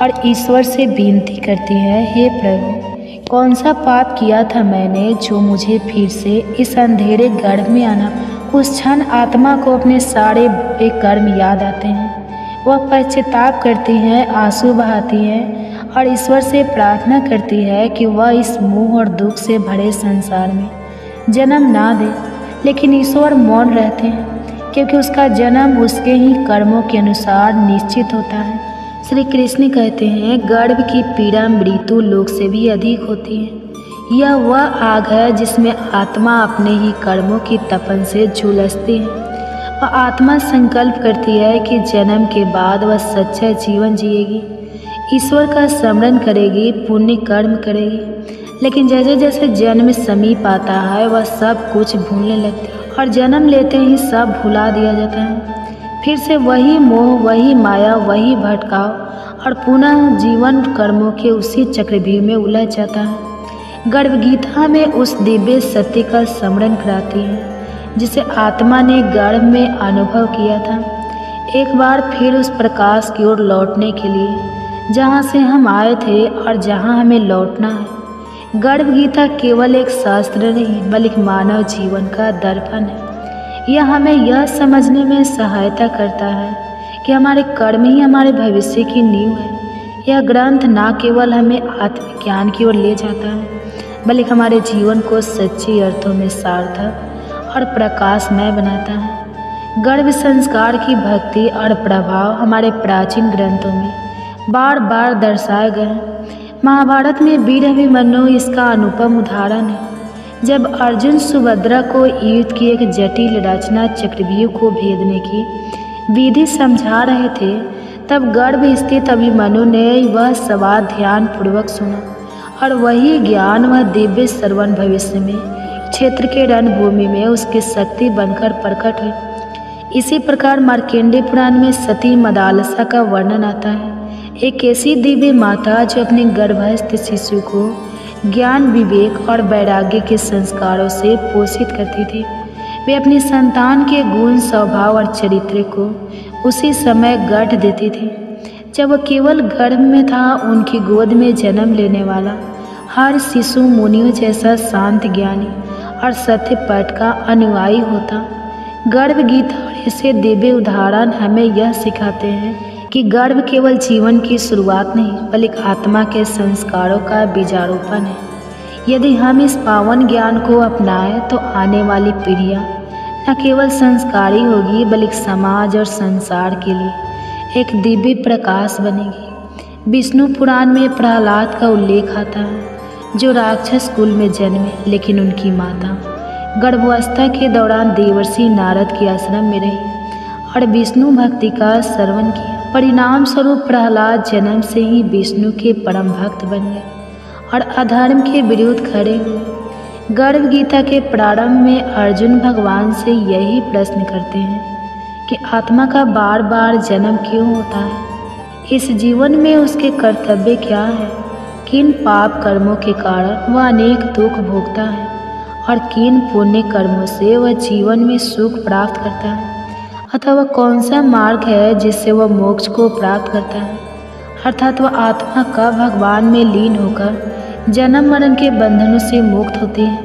और ईश्वर से विनती करती है, हे प्रभु, कौन सा पाप किया था मैंने जो मुझे फिर से इस अंधेरे गर्भ में आना। उस क्षण आत्मा को अपने सारे बुरे कर्म याद आते हैं। वह पश्चाताप करती है, आंसू बहाती है और ईश्वर से प्रार्थना करती है कि वह इस मोह और दुख से भरे संसार में जन्म ना दे। लेकिन ईश्वर मौन रहते हैं, क्योंकि उसका जन्म उसके ही कर्मों के अनुसार निश्चित होता है। श्री कृष्ण कहते हैं, गर्भ की पीड़ा मृत्यु लोक से भी अधिक होती है। यह वह आग है जिसमें आत्मा अपने ही कर्मों की तपन से झुलसती है। वह आत्मा संकल्प करती है कि जन्म के बाद वह सच्चा जीवन जिएगी, ईश्वर का स्मरण करेगी, पुण्य कर्म करेगी। लेकिन जैसे जैसे जन्म समीप आता है वह सब कुछ भूलने लगती है और जन्म लेते ही सब भुला दिया जाता है। फिर से वही मोह, वही माया, वही भटकाव और पुनः जीवन कर्मों के उसी चक्रव्यूह में उलझ जाता है। गर्भगीता में उस दिव्य सत्य का स्मरण कराती है जिसे आत्मा ने गर्भ में अनुभव किया था। एक बार फिर उस प्रकाश की ओर लौटने के लिए जहाँ से हम आए थे और जहाँ हमें लौटना है। गर्भगीता केवल एक शास्त्र नहीं, बल्कि मानव जीवन का दर्पण है। यह हमें यह समझने में सहायता करता है कि हमारे कर्म ही हमारे भविष्य की नींव है। यह ग्रंथ न केवल हमें आत्मज्ञान की ओर ले जाता है, बल्कि हमारे जीवन को सच्चे अर्थों में सार्थक और प्रकाशमय बनाता है। गर्भ संस्कार की भक्ति और प्रभाव हमारे प्राचीन ग्रंथों में बार बार दर्शाए गए हैं। महाभारत में वीर अभिमन्यु इसका अनुपम उदाहरण है। जब अर्जुन सुभद्रा को युद्ध की एक जटिल रचना चक्रव्यूह को भेदने की विधि समझा रहे थे, तब गर्भ स्थित अभिमन्यु ने वह सवाल ध्यान पूर्वक सुना और वही ज्ञान वह दिव्य श्रवण भविष्य में क्षेत्र के रणभूमि में उसकी शक्ति बनकर प्रकट हुई। इसी प्रकार मार्कंडेय पुराण में सती मदालसा का वर्णन आता है। एक ऐसी दिव्य माता जो अपने गर्भस्थ शिशु को ज्ञान, विवेक और वैराग्य के संस्कारों से पोषित करती थी। वे अपनी संतान के गुण, स्वभाव और चरित्र को उसी समय गढ़ देती थी जब वह केवल गर्भ में था। उनकी गोद में जन्म लेने वाला हर शिशु मुनियों जैसा शांत, ज्ञानी और सत्य पथ का अनुयायी होता। गर्भ गीता और ऐसे दिव्य उदाहरण हमें यह सिखाते हैं कि गर्भ केवल जीवन की शुरुआत नहीं, बल्कि आत्मा के संस्कारों का बीजारोपण है। यदि हम इस पावन ज्ञान को अपनाएं तो आने वाली पीढ़ियां न केवल संस्कारी होगी, बल्कि समाज और संसार के लिए एक दिव्य प्रकाश बनेगी। विष्णु पुराण में प्रहलाद का उल्लेख आता है, जो राक्षस कुल में जन्मे, लेकिन उनकी माता गर्भावस्था के दौरान देवर्षि नारद के आश्रम में रही और विष्णु भक्ति का श्रवण किया। परिणाम स्वरूप प्रहलाद जन्म से ही विष्णु के परम भक्त बन गए और अधर्म के विरुद्ध खड़े हुए। गर्भ गीता के प्रारंभ में अर्जुन भगवान से यही प्रश्न करते हैं कि आत्मा का बार बार जन्म क्यों होता है, इस जीवन में उसके कर्तव्य क्या है, किन पाप कर्मों के कारण वह अनेक दुख भोगता है और किन पुण्य कर्मों से वह जीवन में सुख प्राप्त करता है, अथवा कौन सा मार्ग है जिससे वह मोक्ष को प्राप्त करता है। अर्थात वह आत्मा कब भगवान में लीन होकर जन्म मरण के बंधनों से मुक्त होती है।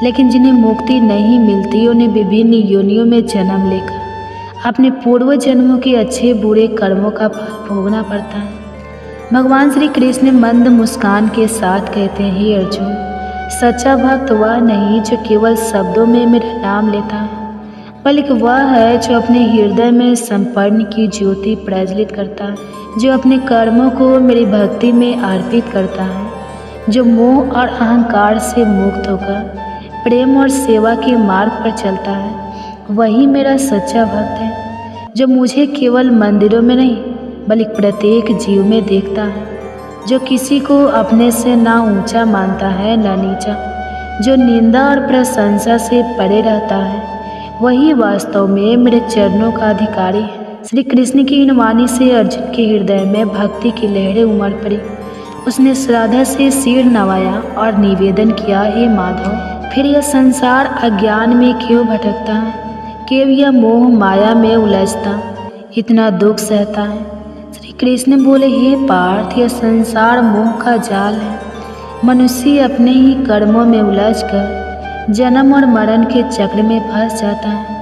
लेकिन जिन्हें मुक्ति नहीं मिलती, उन्हें विभिन्न योनियों में जन्म लेकर अपने पूर्व जन्मों के अच्छे बुरे कर्मों का फल भोगना पड़ता है। भगवान श्री कृष्ण मंद मुस्कान के साथ कहते हैं, हे अर्जुन, सच्चा भक्त वह नहीं जो केवल शब्दों में मेरा नाम लेता है, बल्कि वह है जो अपने हृदय में संपन्न की ज्योति प्रज्वलित करता है, जो अपने कर्मों को मेरी भक्ति में अर्पित करता है, जो मोह और अहंकार से मुक्त होकर प्रेम और सेवा के मार्ग पर चलता है। वही मेरा सच्चा भक्त है, जो मुझे केवल मंदिरों में नहीं, बल्कि प्रत्येक जीव में देखता है, जो किसी को अपने से ना ऊंचा मानता है ना नीचा, जो निंदा और प्रशंसा से परे रहता है। वही वास्तव में मेरे चरणों का अधिकारी है। श्री कृष्ण की इन वाणी से अर्जुन के हृदय में भक्ति की लहरें उमड़ पड़ी। उसने श्रद्धा से सिर नवाया और निवेदन किया, हे माधव, फिर यह संसार अज्ञान में क्यों भटकता है, क्यों यह मोह माया में उलझता, इतना दुख सहता है। श्री कृष्ण बोले, हे पार्थ, यह संसार मोह का जाल है। मनुष्य अपने ही कर्मों में उलझकर जन्म और मरण के चक्र में फंस जाता है।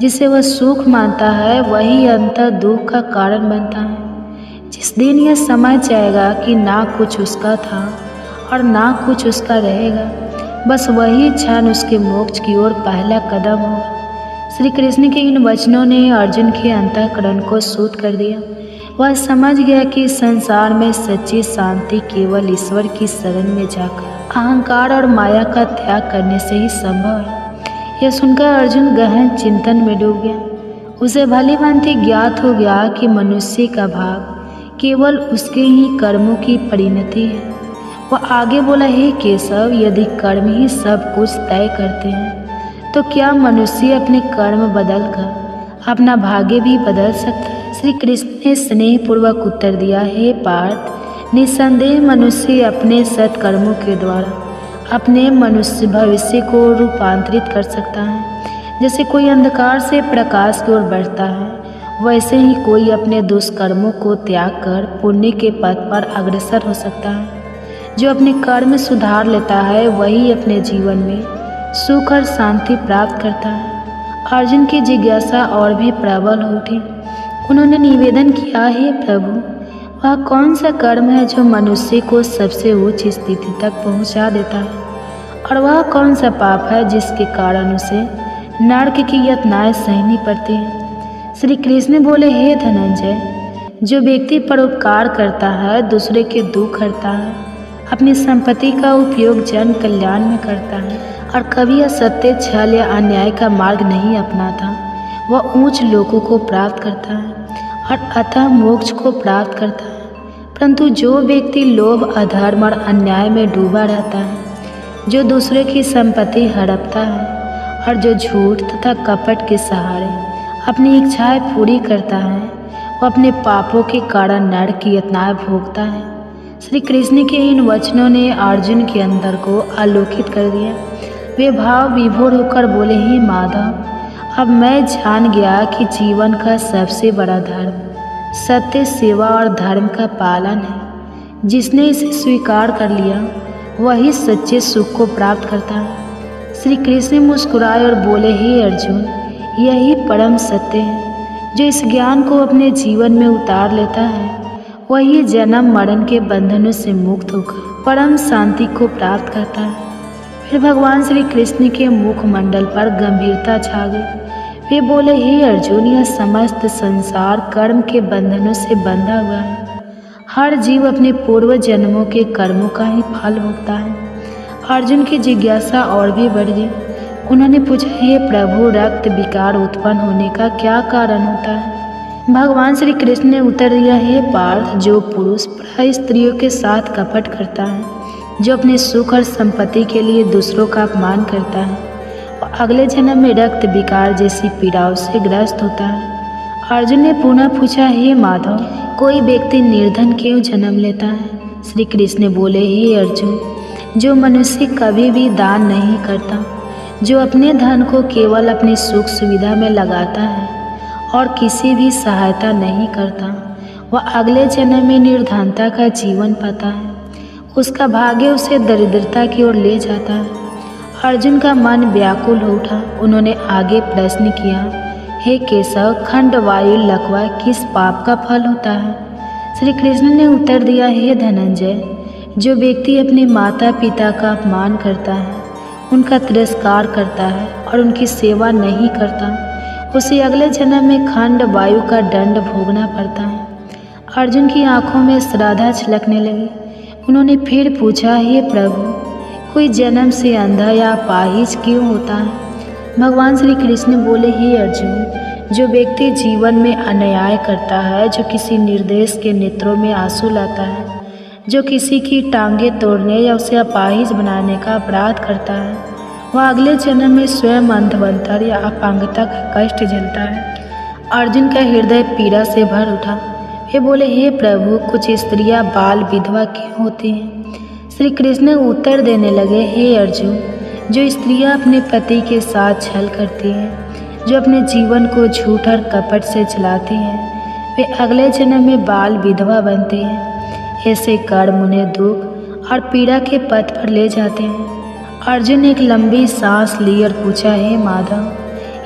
जिसे वह सुख मानता है वही अंतर दुख का कारण बनता है। जिस दिन यह समझ जाएगा कि ना कुछ उसका था और ना कुछ उसका रहेगा, बस वही क्षण उसके मोक्ष की ओर पहला कदम होगा। श्री कृष्ण के इन वचनों ने अर्जुन के अंतःकरण को शुद्ध कर दिया। वह समझ गया कि संसार में सच्ची शांति केवल ईश्वर की शरण में जाकर अहंकार और माया का त्याग करने से ही संभव है। यह सुनकर अर्जुन गहन चिंतन में डूब गया। उसे भली भांति ज्ञात हो गया कि मनुष्य का भाग केवल उसके ही कर्मों की परिणति है। वह आगे बोला, हे केशव, यदि कर्म ही सब कुछ तय करते हैं तो क्या मनुष्य अपने कर्म बदलकर अपना भाग्य भी बदल सकता है? श्री कृष्ण ने स्नेहपूर्वक उत्तर दिया, हे पार्थ, निसंदेह मनुष्य अपने सत्कर्मों के द्वारा अपने मनुष्य भविष्य को रूपांतरित कर सकता है। जैसे कोई अंधकार से प्रकाश की ओर बढ़ता है, वैसे ही कोई अपने दुष्कर्मों को त्याग कर पुण्य के पथ पर अग्रसर हो सकता है। जो अपने कर्म सुधार लेता है वही अपने जीवन में सुख और शांति प्राप्त करता है। अर्जुन की जिज्ञासा और भी प्रबल हो उठी। उन्होंने निवेदन किया, हे प्रभु, वह कौन सा कर्म है जो मनुष्य को सबसे उच्च स्थिति तक पहुंचा देता है, और वह कौन सा पाप है जिसके कारण उसे नरक की यातनाएं सहनी पड़ती हैं। श्री कृष्ण बोले, हे धनंजय, जो व्यक्ति परोपकार करता है, दूसरे के दुख हरता है, अपनी संपत्ति का उपयोग जन कल्याण में करता है और कभी असत्य, छल या अन्याय का मार्ग नहीं अपनाता, वह ऊंच लोकों को प्राप्त करता है और अतः मोक्ष को प्राप्त करता है। परंतु जो व्यक्ति लोभ, अधर्म और अन्याय में डूबा रहता है, जो दूसरे की संपत्ति हड़पता है और जो झूठ तथा कपट के सहारे अपनी इच्छाएं पूरी करता है, वो अपने पापों के कारण नरक की यातनाएं भोगता है। श्री कृष्ण के इन वचनों ने अर्जुन के अंदर को आलोकित कर दिया। वे भाव विभोर होकर बोले, हे माधव, अब मैं जान गया कि जीवन का सबसे बड़ा धर्म सत्य, सेवा और धर्म का पालन है। जिसने इसे स्वीकार कर लिया वही सच्चे सुख को प्राप्त करता है। श्री कृष्ण मुस्कुराए और बोले, हे अर्जुन, यही परम सत्य है। जो इस ज्ञान को अपने जीवन में उतार लेता है वही जन्म मरण के बंधनों से मुक्त होकर परम शांति को प्राप्त करता है। फिर भगवान श्री कृष्ण के मुखमंडल पर गंभीरता छा गई। वे बोले, हे अर्जुन, यह समस्त संसार कर्म के बंधनों से बंधा हुआ है। हर जीव अपने पूर्व जन्मों के कर्मों का ही फल भोगता है। अर्जुन की जिज्ञासा और भी बढ़ गई। उन्होंने पूछा, हे प्रभु, रक्त विकार उत्पन्न होने का क्या कारण होता है? भगवान श्री कृष्ण ने उत्तर दिया, हे पार्थ, जो पुरुष प्राय स्त्रियों के साथ कपट करता है, जो अपने सुख और संपत्ति के लिए दूसरों का अपमान करता है, और अगले जन्म में रक्त विकार जैसी पीड़ाओं से ग्रस्त होता है। अर्जुन ने पुनः पूछा, हे माधव, कोई व्यक्ति निर्धन क्यों जन्म लेता है? श्री कृष्ण बोले, हे अर्जुन, जो मनुष्य कभी भी दान नहीं करता, जो अपने धन को केवल अपनी सुख सुविधा में लगाता है और किसी भी सहायता नहीं करता, वह अगले जन्म में निर्धनता का जीवन पाता है। उसका भाग्य उसे दरिद्रता की ओर ले जाता है। अर्जुन का मन व्याकुल हो उठा। उन्होंने आगे प्रश्न किया, हे केशव, खंड, वायु, लकवा किस पाप का फल होता है? श्री कृष्ण ने उत्तर दिया, हे धनंजय, जो व्यक्ति अपने माता पिता का अपमान करता है, उनका तिरस्कार करता है और उनकी सेवा नहीं करता, उसे अगले जन्म में खंड, वायु का दंड भोगना पड़ता है। अर्जुन की आंखों में श्रद्धा छलकने लगी। उन्होंने फिर पूछा, हे प्रभु, कोई जन्म से अंधा या अपाहिज क्यों होता है? भगवान श्री कृष्ण बोले, हे अर्जुन, जो व्यक्ति जीवन में अन्याय करता है, जो किसी निर्देश के नेत्रों में आंसू लाता है, जो किसी की टांगे तोड़ने या उसे अपाहिज बनाने का अपराध करता है, वह अगले जन्म में स्वयं अंधवंतर या अपांगता का कष्ट झेलता है। अर्जुन का हृदय पीड़ा से भर उठा। वे बोले, हे प्रभु, कुछ स्त्रियां बाल विधवा क्यों होती हैं? श्री कृष्ण उत्तर देने लगे, हे अर्जुन, जो स्त्रियां अपने पति के साथ छल करती हैं, जो अपने जीवन को झूठ और कपट से चलाती हैं, वे अगले जन्म में बाल विधवा बनती हैं। ऐसे कर्म उन्हें दुख और पीड़ा के पथ पर ले जाते हैं। अर्जुन ने एक लंबी सांस ली और पूछा, हे माधव,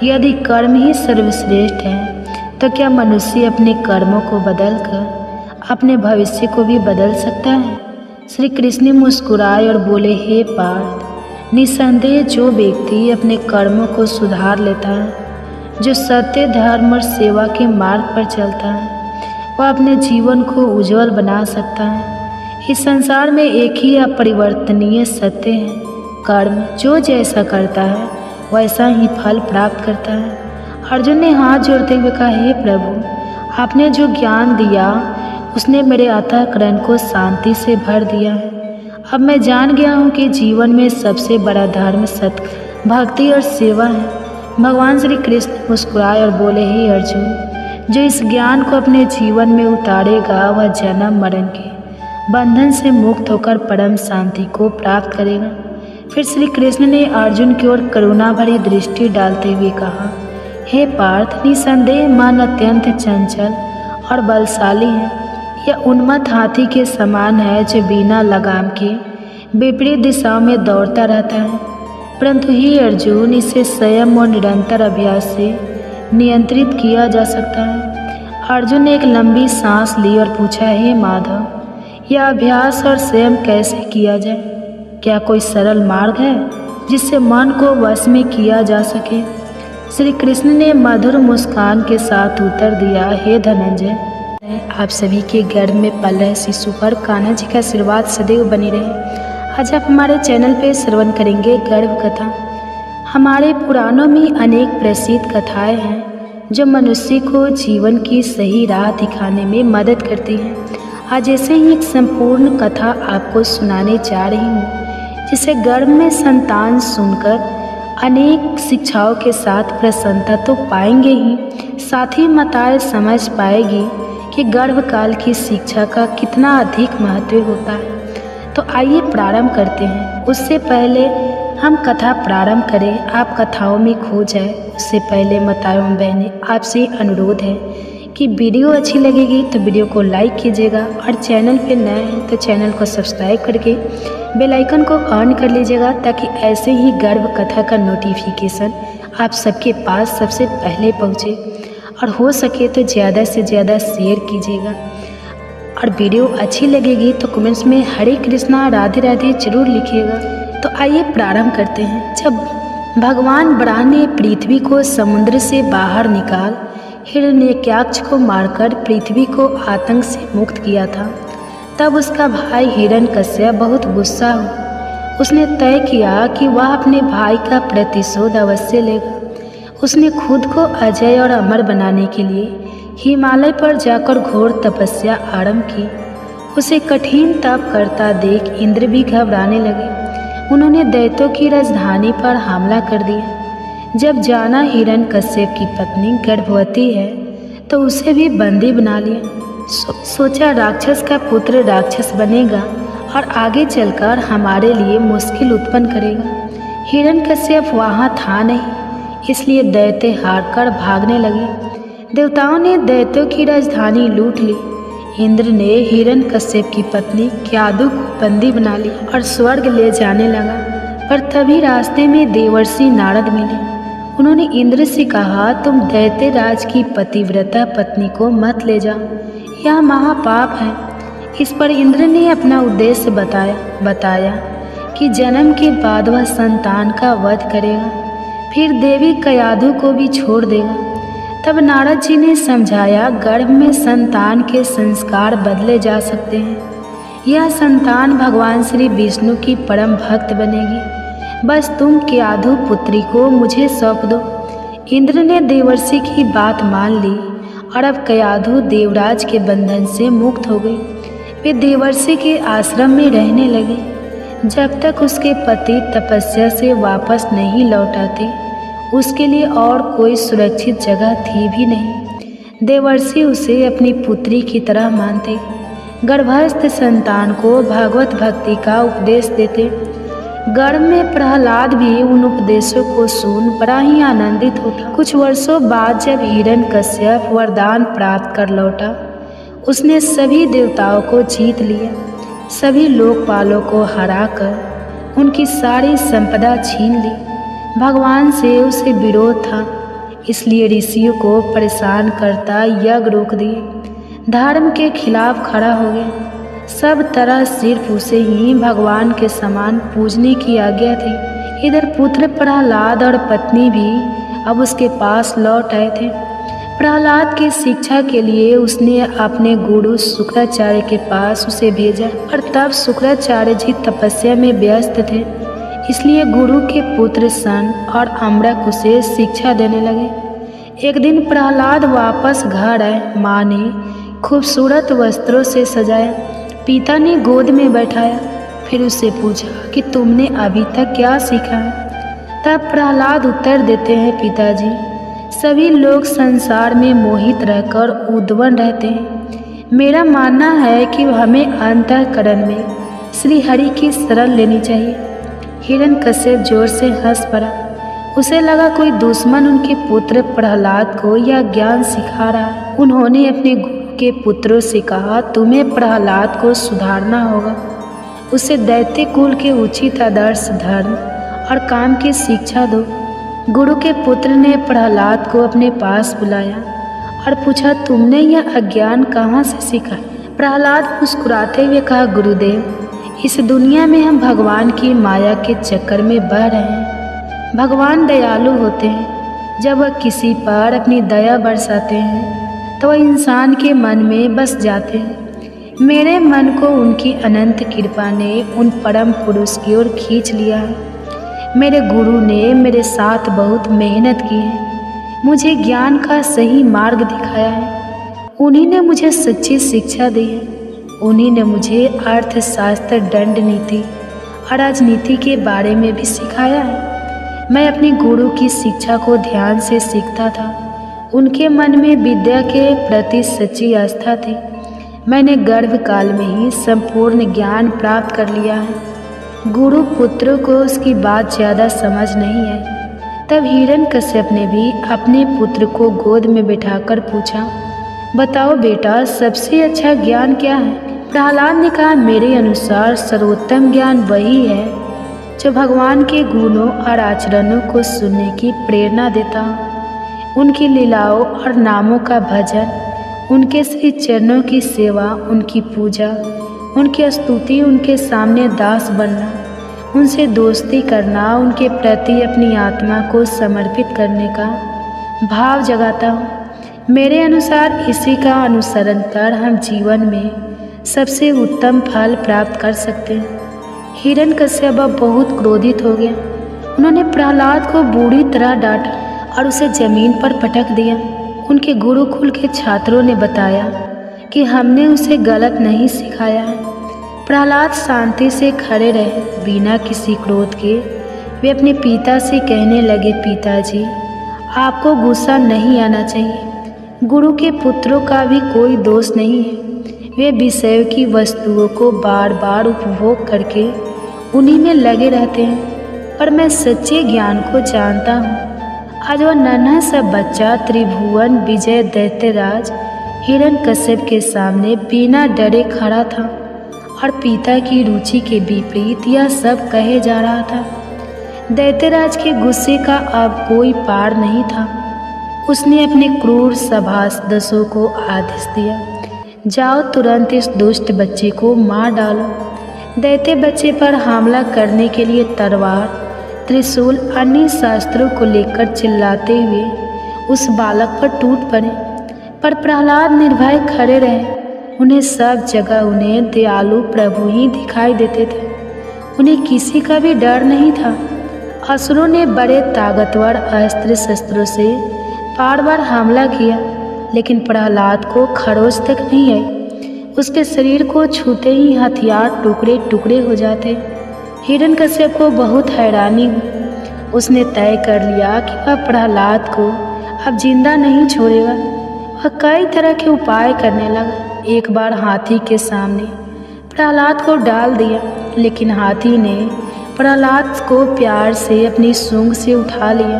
यदि कर्म ही सर्वश्रेष्ठ है तो क्या मनुष्य अपने कर्मों को बदलकर अपने भविष्य को भी बदल सकता है? श्री कृष्ण मुस्कुराए और बोले, हे पार्थ, निसंदेह जो व्यक्ति अपने कर्मों को सुधार लेता है, जो सत्य, धर्म और सेवा के मार्ग पर चलता है, वह अपने जीवन को उज्जवल बना सकता है। इस संसार में एक ही अपरिवर्तनीय सत्य है, कर्म जो जैसा करता है वैसा ही फल प्राप्त करता है। अर्जुन ने हाथ जोड़ते हुए कहा, हे प्रभु, आपने जो ज्ञान दिया उसने मेरे अंतःकरण को शांति से भर दिया है। अब मैं जान गया हूँ कि जीवन में सबसे बड़ा धर्म सत्य, भक्ति और सेवा है। भगवान श्री कृष्ण मुस्कुराए और बोले, हे अर्जुन, जो इस ज्ञान को अपने जीवन में उतारेगा वह जन्म मरण के बंधन से मुक्त होकर परम शांति को प्राप्त करेगा। फिर श्री कृष्ण ने अर्जुन की ओर करुणा भरी दृष्टि डालते हुए कहा, हे पार्थ, निसंदेह मन अत्यंत चंचल और बलशाली है। यह उन्मत्त हाथी के समान है जो बिना लगाम के विपरीत दिशाओं में दौड़ता रहता है, परंतु हे अर्जुन, इसे संयम और निरंतर अभ्यास से नियंत्रित किया जा सकता है। अर्जुन ने एक लंबी सांस ली और पूछा, हे माधव, यह अभ्यास और संयम कैसे किया जाए? क्या कोई सरल मार्ग है जिससे मन को वश में किया जा सके? श्री कृष्ण ने मधुर मुस्कान के साथ उत्तर दिया, हे धनंजय, आप सभी के गर्भ में पल रहे शिशु पर कान्हा जी का आशीर्वाद सदैव बनी रहे। आज आप हमारे चैनल पे श्रवण करेंगे गर्भ कथा। हमारे पुराणों में अनेक प्रसिद्ध कथाएं हैं जो मनुष्य को जीवन की सही राह दिखाने में मदद करती हैं। आज ऐसे ही एक संपूर्ण कथा आपको सुनाने जा रही हूँ, जिसे गर्भ में संतान सुनकर अनेक शिक्षाओं के साथ प्रसन्नता तो पाएंगे ही, साथ ही माताएं समझ पाएगी कि गर्भकाल की शिक्षा का कितना अधिक महत्व होता है। तो आइए प्रारंभ करते हैं। उससे पहले हम कथा प्रारंभ करें, आप कथाओं में खो जाए उससे पहले माताओं बहनें, आपसे अनुरोध है कि वीडियो अच्छी लगेगी तो वीडियो को लाइक कीजिएगा और चैनल पे नए हैं तो चैनल को सब्सक्राइब करके बेल आइकन को ऑन कर लीजिएगा, ताकि ऐसे ही गर्भ कथा का नोटिफिकेशन आप सबके पास सबसे पहले पहुँचे। और हो सके तो ज़्यादा से ज़्यादा शेयर कीजिएगा। और वीडियो अच्छी लगेगी तो कमेंट्स में हरे कृष्णा राधे राधे जरूर लिखिएगा। तो आइए प्रारंभ करते हैं। जब भगवान ब्रह्मा ने पृथ्वी को समुद्र से बाहर निकाल हिरण्यकश्यप को मारकर पृथ्वी को आतंक से मुक्त किया था, तब उसका भाई हिरण्यकश्यप बहुत गुस्सा हुआ। उसने तय किया कि वह अपने भाई का प्रतिशोध अवश्य लेगा। उसने खुद को अजय और अमर बनाने के लिए हिमालय पर जाकर घोर तपस्या आरंभ की। उसे कठिन तप करता देख इंद्र भी घबराने लगे। उन्होंने दैत्यों की राजधानी पर हमला कर दिया। जब जाना हिरण्यकश्यप की पत्नी गर्भवती है तो उसे भी बंदी बना लिया। सोचा राक्षस का पुत्र राक्षस बनेगा और आगे चलकर हमारे लिए मुश्किल उत्पन्न करेगा। हिरण्यकश्यप वहाँ था नहीं, इसलिए दैत्य हारकर भागने लगे। देवताओं ने दैत्यों की राजधानी लूट ली। इंद्र ने हिरण्यकश्यप की पत्नी क्यादु को बंदी बना ली और स्वर्ग ले जाने लगा। पर तभी रास्ते में देवर्षि नारद मिले। उन्होंने इंद्र से कहा, तुम दैत्य राज की पतिव्रता पत्नी को मत ले जाओ, यह महापाप है। इस पर इंद्र ने अपना उद्देश्य बताया कि जन्म के बाद वह संतान का वध करेगा, फिर देवी क्यादु को भी छोड़ देगा। तब नारद जी ने समझाया, गर्भ में संतान के संस्कार बदले जा सकते हैं। यह संतान भगवान श्री विष्णु की परम भक्त बनेगी। बस तुम क्यादु पुत्री को मुझे सौंप दो। इंद्र ने देवर्षि की बात मान ली और अब क्यादु देवराज के बंधन से मुक्त हो गई। वे देवर्षि के आश्रम में रहने लगे जब तक उसके पति तपस्या से वापस नहीं लौट आते। उसके लिए और कोई सुरक्षित जगह थी भी नहीं। देवर्षि उसे अपनी पुत्री की तरह मानते। गर्भस्थ संतान को भगवत भक्ति का उपदेश देते। गर्भ में प्रहलाद भी उन उपदेशों को सुन बड़ा ही आनंदित होता। कुछ वर्षों बाद जब हिरण्यकश्यप वरदान प्राप्त कर लौटा, उसने सभी देवताओं को जीत लिया। सभी लोकपालों को हराकर उनकी सारी संपदा छीन ली। भगवान से उसे विरोध था, इसलिए ऋषियों को परेशान करता यज्ञ रोक दिए। धर्म के खिलाफ खड़ा हो गया। सब तरह सिर्फ उसे ही भगवान के समान पूजने की आज्ञा थी। इधर पुत्र प्रहलाद और पत्नी भी अब उसके पास लौट आए थे। प्रहलाद की शिक्षा के लिए उसने अपने गुरु शुक्राचार्य के पास उसे भेजा, और तब शुक्राचार्य जी तपस्या में व्यस्त थे, इसलिए गुरु के पुत्र सन और अम्बरक उसे शिक्षा देने लगे। एक दिन प्रहलाद वापस घर आए। माँ ने खूबसूरत वस्त्रों से सजाया, पिता ने गोद में बैठाया, फिर उससे पूछा कि तुमने अभी तक क्या सीखा है? तब प्रहलाद उत्तर देते हैं, पिताजी, सभी लोग संसार में मोहित रहकर उद्विग्न रहते हैं। मेरा मानना है कि हमें अंतःकरण में श्री हरि की शरण लेनी चाहिए। हिरण्यकश्यप जोर से हंस पड़ा। उसे लगा कोई दुश्मन उनके पुत्र प्रहलाद को यह ज्ञान सिखा रहा है। उन्होंने अपने गुरु के पुत्रों से कहा, तुम्हें प्रहलाद को सुधारना होगा, उसे दैत्य कुल के उचित आदर्श, धर्म और काम की शिक्षा दो। गुरु के पुत्र ने प्रहलाद को अपने पास बुलाया और पूछा, तुमने यह अज्ञान कहाँ से सीखा? प्रहलाद मुस्कुराते हुए कहा, गुरुदेव, इस दुनिया में हम भगवान की माया के चक्कर में बह रहे हैं। भगवान दयालु होते हैं। जब वह किसी पर अपनी दया बरसाते हैं तो वह इंसान के मन में बस जाते हैं। मेरे मन को उनकी अनंत कृपा ने उन परम पुरुष की ओर खींच लिया है। मेरे गुरु ने मेरे साथ बहुत मेहनत की है, मुझे ज्ञान का सही मार्ग दिखाया है। उन्हीं ने मुझे सच्ची शिक्षा दी है। उन्हीं ने मुझे अर्थशास्त्र, दंड नीति और राजनीति के बारे में भी सिखाया है। मैं अपने गुरु की शिक्षा को ध्यान से सीखता था। उनके मन में विद्या के प्रति सच्ची आस्था थी। मैंने गर्भकाल में ही संपूर्ण ज्ञान प्राप्त कर लिया है। गुरु पुत्र को उसकी बात ज़्यादा समझ नहीं है। तब हिरण्यकश्यप ने भी अपने पुत्र को गोद में बिठाकर पूछा, बताओ बेटा, सबसे अच्छा ज्ञान क्या है? प्रहलाद ने कहा, मेरे अनुसार सर्वोत्तम ज्ञान वही है जो भगवान के गुणों और आचरणों को सुनने की प्रेरणा देता हो। उनकी लीलाओं और नामों का भजन, उनके श्री चरणों की सेवा, उनकी पूजा, उनकी स्तुति, उनके सामने दास बनना, उनसे दोस्ती करना, उनके प्रति अपनी आत्मा को समर्पित करने का भाव जगाता हूँ। मेरे अनुसार इसी का अनुसरण कर हम जीवन में सबसे उत्तम फल प्राप्त कर सकते हैं। हिरण्यकश्यप बहुत क्रोधित हो गया। उन्होंने प्रहलाद को बुरी तरह डांटा और उसे जमीन पर पटक दिया। उनके गुरुकुल के छात्रों ने बताया कि हमने उसे गलत नहीं सिखाया है। प्रहलाद शांति से खड़े रहे, बिना किसी क्रोध के। वे अपने पिता से कहने लगे, पिताजी, आपको गुस्सा नहीं आना चाहिए। गुरु के पुत्रों का भी कोई दोष नहीं है। वे विषयों की वस्तुओं को बार बार उपभोग करके उन्हीं में लगे रहते हैं, पर मैं सच्चे ज्ञान को जानता हूँ। आज वह नन्हा सा बच्चा त्रिभुवन विजय दैत्यराज हिरण्यकश्यप के सामने बिना डरे खड़ा था और पिता की रुचि के विपरीत यह सब कहे जा रहा था। दैत्यराज के गुस्से का अब कोई पार नहीं था। उसने अपने क्रूर सभासदों को आदेश दिया, जाओ तुरंत इस दुष्ट बच्चे को मार डालो। दैत्य बच्चे पर हमला करने के लिए तलवार, त्रिशूल, अन्य शास्त्रों को लेकर चिल्लाते हुए उस बालक पर टूट पड़े, पर प्रहलाद निर्भय खड़े रहे। उन्हें सब जगह उन्हें दयालु प्रभु ही दिखाई देते थे। उन्हें किसी का भी डर नहीं था। असुरों ने बड़े ताकतवर अस्त्र शस्त्रों से बार बार हमला किया, लेकिन प्रहलाद को खरोच तक नहीं आई। उसके शरीर को छूते ही हथियार टुकड़े टुकड़े हो जाते। हिरण्यकश्यप को बहुत हैरानी हुई। उसने तय कर लिया कि वह प्रहलाद को अब जिंदा नहीं छोड़ेगा। वह कई तरह के उपाय करने लगा। एक बार हाथी के सामने प्रहलाद को डाल दिया, लेकिन हाथी ने प्रहलाद को प्यार से अपनी सूंड से उठा लिया।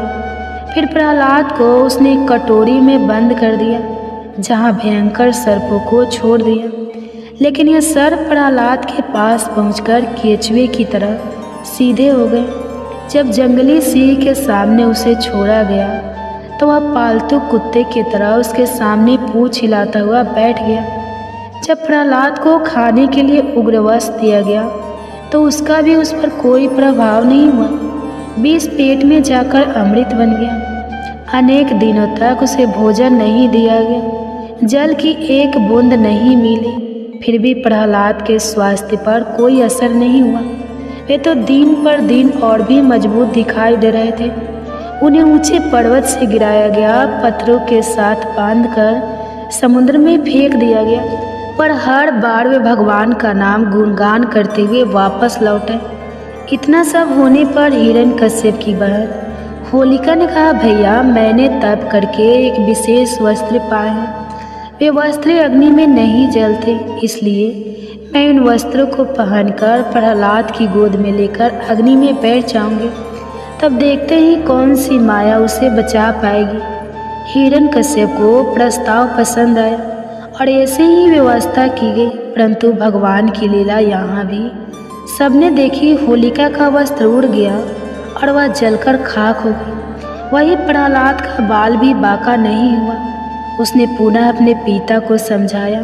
फिर प्रहलाद को उसने एक कटोरी में बंद कर दिया, जहाँ भयंकर सर्पों को छोड़ दिया। लेकिन यह सर्प प्रहलाद के पास पहुंचकर केचुए की तरह सीधे हो गए। जब जंगली सिंह के सामने उसे छोड़ा गया तो वह पालतू कुत्ते की तरह उसके सामने पूंछ हिलाता हुआ बैठ गया। जब प्रहलाद को खाने के लिए उग्रवस्त्र दिया गया तो उसका भी उस पर कोई प्रभाव नहीं हुआ। विष पेट में जाकर अमृत बन गया। अनेक दिनों तक उसे भोजन नहीं दिया गया, जल की एक बूंद नहीं मिली। फिर भी प्रहलाद के स्वास्थ्य पर कोई असर नहीं हुआ। वे तो दिन पर दिन और भी मजबूत दिखाई दे रहे थे। उन्हें ऊंचे पर्वत से गिराया गया, पत्थरों के साथ बांधकर समुद्र में फेंक दिया गया, पर हर बार वे भगवान का नाम गुणगान करते हुए वापस लौटे। इतना सब होने पर हिरण्यकश्यप की बहन होलिका ने कहा, भैया, मैंने तप करके एक विशेष वस्त्र पाए हैं। वे वस्त्र अग्नि में नहीं जलते, इसलिए मैं उन वस्त्रों को पहनकर प्रहलाद की गोद में लेकर अग्नि में बैठ जाऊंगी। तब देखते ही कौन सी माया उसे बचा पाएगी। हिरण्यकश्यप को प्रस्ताव पसंद आया और ऐसे ही व्यवस्था की गई, परंतु भगवान की लीला यहाँ भी सबने देखी। होलिका का वस्त्र उड़ गया और वह जलकर खाक हो गई। वही प्रहलाद का बाल भी बाका नहीं हुआ। उसने पुनः अपने पिता को समझाया,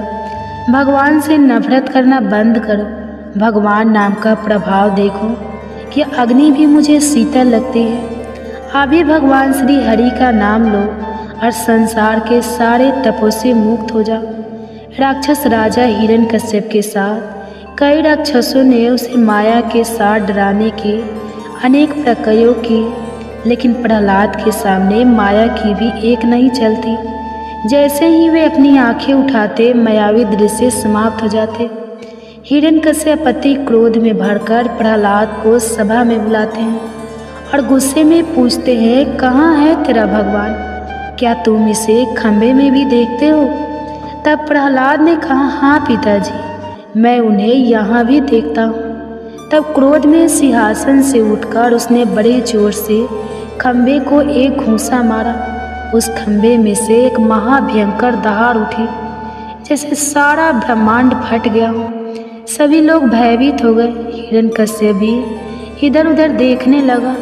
भगवान से नफरत करना बंद करो। भगवान नाम का प्रभाव देखो कि अग्नि भी मुझे शीतल लगती है। अभी भगवान श्री हरि का नाम लो और संसार के सारे तपों से मुक्त हो जाओ। राक्षस राजा हिरण्यकश्यप के साथ कई राक्षसों ने उसे माया के साथ डराने के अनेक प्रयोग किए, लेकिन प्रहलाद के सामने माया की भी एक नहीं चलती। जैसे ही वे अपनी आंखें उठाते, मायावी दृश्य समाप्त हो जाते। हिरण्यकश्यप अति क्रोध में भरकर प्रहलाद को सभा में बुलाते हैं और गुस्से में पूछते हैं, कहाँ है तेरा भगवान? क्या तुम इसे खंभे में भी देखते हो? तब प्रहलाद ने कहा, हाँ पिताजी, मैं उन्हें यहाँ भी देखता हूँ। तब क्रोध में सिंहासन से उठकर उसने बड़े जोर से खंभे को एक घूंसा मारा। उस खंभे में से एक महाभयंकर दहाड़ उठी, जैसे सारा ब्रह्मांड फट गया हो। सभी लोग भयभीत हो गए। हिरण्यकश्यप भी इधर उधर देखने लगा।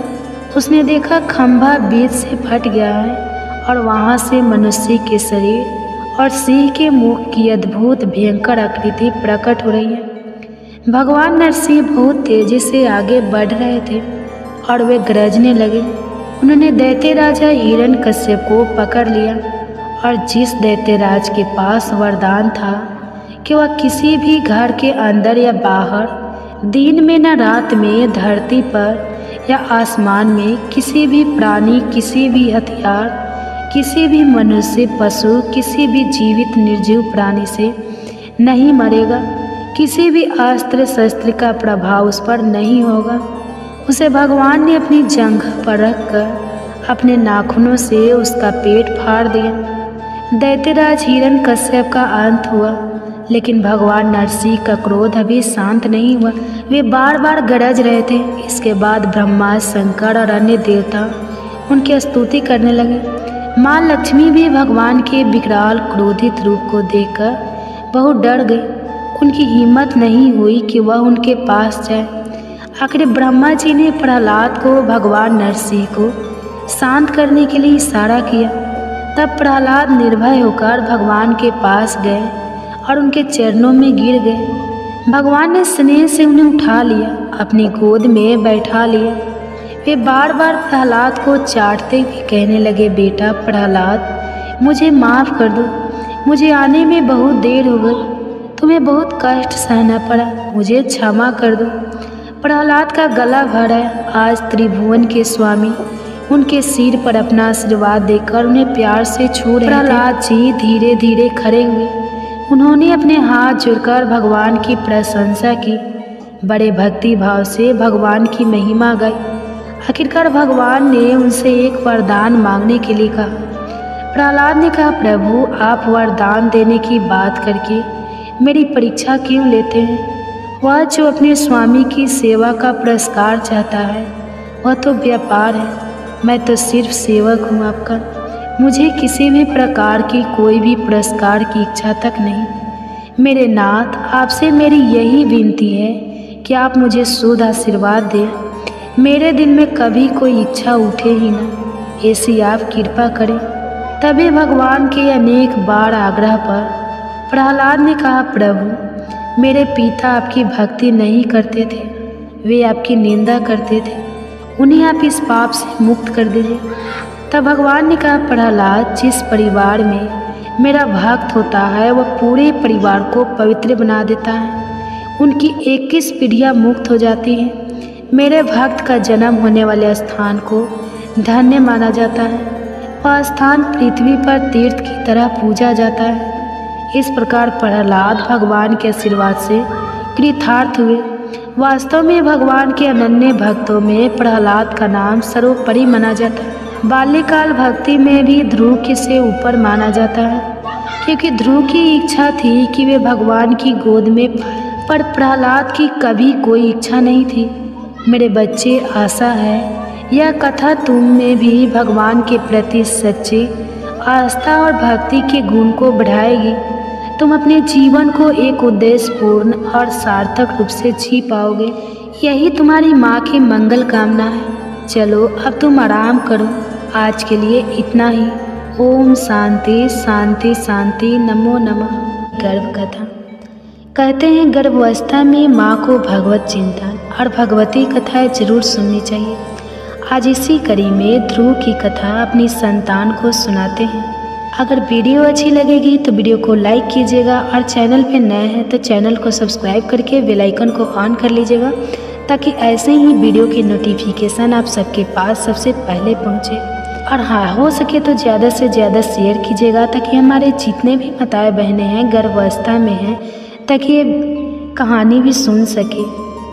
उसने देखा खंभा बीच से फट गया है और वहाँ से मनुष्य के शरीर और सिंह के मुख की अद्भुत भयंकर आकृति प्रकट हो रही है। भगवान नरसिंह बहुत तेजी से आगे बढ़ रहे थे और वे गरजने लगे। उन्होंने दैत्य राजा हिरण्यकश्यप को पकड़ लिया और जिस दैत्य राज के पास वरदान था कि वह किसी भी घर के अंदर या बाहर, दिन में न रात में, धरती पर या आसमान में किसी भी प्राणी, किसी भी हथियार, किसी भी मनुष्य, पशु, किसी भी जीवित निर्जीव प्राणी से नहीं मरेगा। किसी भी अस्त्र शस्त्र का प्रभाव उस पर नहीं होगा। उसे भगवान ने अपनी जंघ पर रखकर अपने नाखूनों से उसका पेट फाड़ दिया। दैत्यराज हिरण्यकश्यप का अंत हुआ, लेकिन भगवान नरसिंह का क्रोध अभी शांत नहीं हुआ। वे बार बार गरज रहे थे। इसके बाद ब्रह्मा, शंकर और अन्य देवता उनकी स्तुति करने लगे। माँ लक्ष्मी भी भगवान के विकराल क्रोधित रूप को देखकर बहुत डर गई। उनकी हिम्मत नहीं हुई कि वह उनके पास जाए। आखिर ब्रह्मा जी ने प्रहलाद को भगवान नरसिंह को शांत करने के लिए इशारा किया। तब प्रहलाद निर्भय होकर भगवान के पास गए और उनके चरणों में गिर गए। भगवान ने स्नेह से उन्हें उठा लिया, अपनी गोद में बैठा लिया। वे बार बार प्रहलाद को चाटते हुए कहने लगे, बेटा प्रहलाद, मुझे माफ़ कर दो। मुझे आने में बहुत देर हो गई, तुम्हें बहुत कष्ट सहना पड़ा, मुझे क्षमा कर दो। प्रहलाद का गला भरा। आज त्रिभुवन के स्वामी उनके सिर पर अपना आशीर्वाद देकर उन्हें प्यार से छू रहे थे। प्रहलाद जी धीरे धीरे खड़े हुए। उन्होंने अपने हाथ जोड़कर भगवान की प्रशंसा की, बड़े भक्ति भाव से भगवान की महिमा गाई। आखिरकार भगवान ने उनसे एक वरदान मांगने के लिए कहा। प्रहलाद ने कहा, प्रभु आप वरदान देने की बात करके मेरी परीक्षा क्यों लेते हैं? वह जो अपने स्वामी की सेवा का पुरस्कार चाहता है वह तो व्यापार है। मैं तो सिर्फ सेवक हूँ आपका। मुझे किसी भी प्रकार की कोई भी पुरस्कार की इच्छा तक नहीं। मेरे नाथ, आपसे मेरी यही विनती है कि आप मुझे शुद्ध आशीर्वाद दें। मेरे दिल में कभी कोई इच्छा उठे ही ना, ऐसी आप कृपा करें। तभी भगवान के अनेक बार आग्रह पर प्रहलाद ने कहा, प्रभु मेरे पिता आपकी भक्ति नहीं करते थे, वे आपकी निंदा करते थे, उन्हें आप इस पाप से मुक्त कर दीजिए। तब भगवान ने कहा, प्रहलाद, जिस परिवार में मेरा भक्त होता है वह पूरे परिवार को पवित्र बना देता है। उनकी 21 पीढ़ियाँ मुक्त हो जाती हैं। मेरे भक्त का जन्म होने वाले स्थान को धन्य माना जाता है। वह स्थान पृथ्वी पर तीर्थ की तरह पूजा जाता है। इस प्रकार प्रहलाद भगवान के आशीर्वाद से कृतार्थ हुए। वास्तव में भगवान के अनन्य भक्तों में प्रहलाद का नाम सर्वोपरि माना जाता है। बाल्यकाल भक्ति में भी ध्रुव के से ऊपर माना जाता है, क्योंकि ध्रुव की इच्छा थी कि वे भगवान की गोद में, पर प्रहलाद की कभी कोई इच्छा नहीं थी। मेरे बच्चे, आशा है यह कथा तुम में भी भगवान के प्रति सच्ची आस्था और भक्ति के गुण को बढ़ाएगी। तुम अपने जीवन को एक उद्देश्यपूर्ण और सार्थक रूप से जी पाओगे। यही तुम्हारी माँ की मंगल कामना है। चलो अब तुम आराम करो। आज के लिए इतना ही। ओम शांति शांति शांति नमो नमः। गर्भ कथा। कहते हैं गर्भावस्था में माँ को भगवत चिंतन और भगवती कथाएं जरूर सुननी चाहिए। आज इसी कड़ी में ध्रुव की कथा अपनी संतान को सुनाते हैं। अगर वीडियो अच्छी लगेगी तो वीडियो को लाइक कीजिएगा और चैनल पे नए हैं तो चैनल को सब्सक्राइब करके बेल आइकन को ऑन कर लीजिएगा, ताकि ऐसे ही वीडियो की नोटिफिकेशन आप सबके पास सबसे पहले पहुंचे। और हाँ, हो सके तो ज़्यादा से ज़्यादा शेयर कीजिएगा, ताकि हमारे जितने भी माताएं बहनें हैं गर्भावस्था में हैं, ताकि ये कहानी भी सुन सके।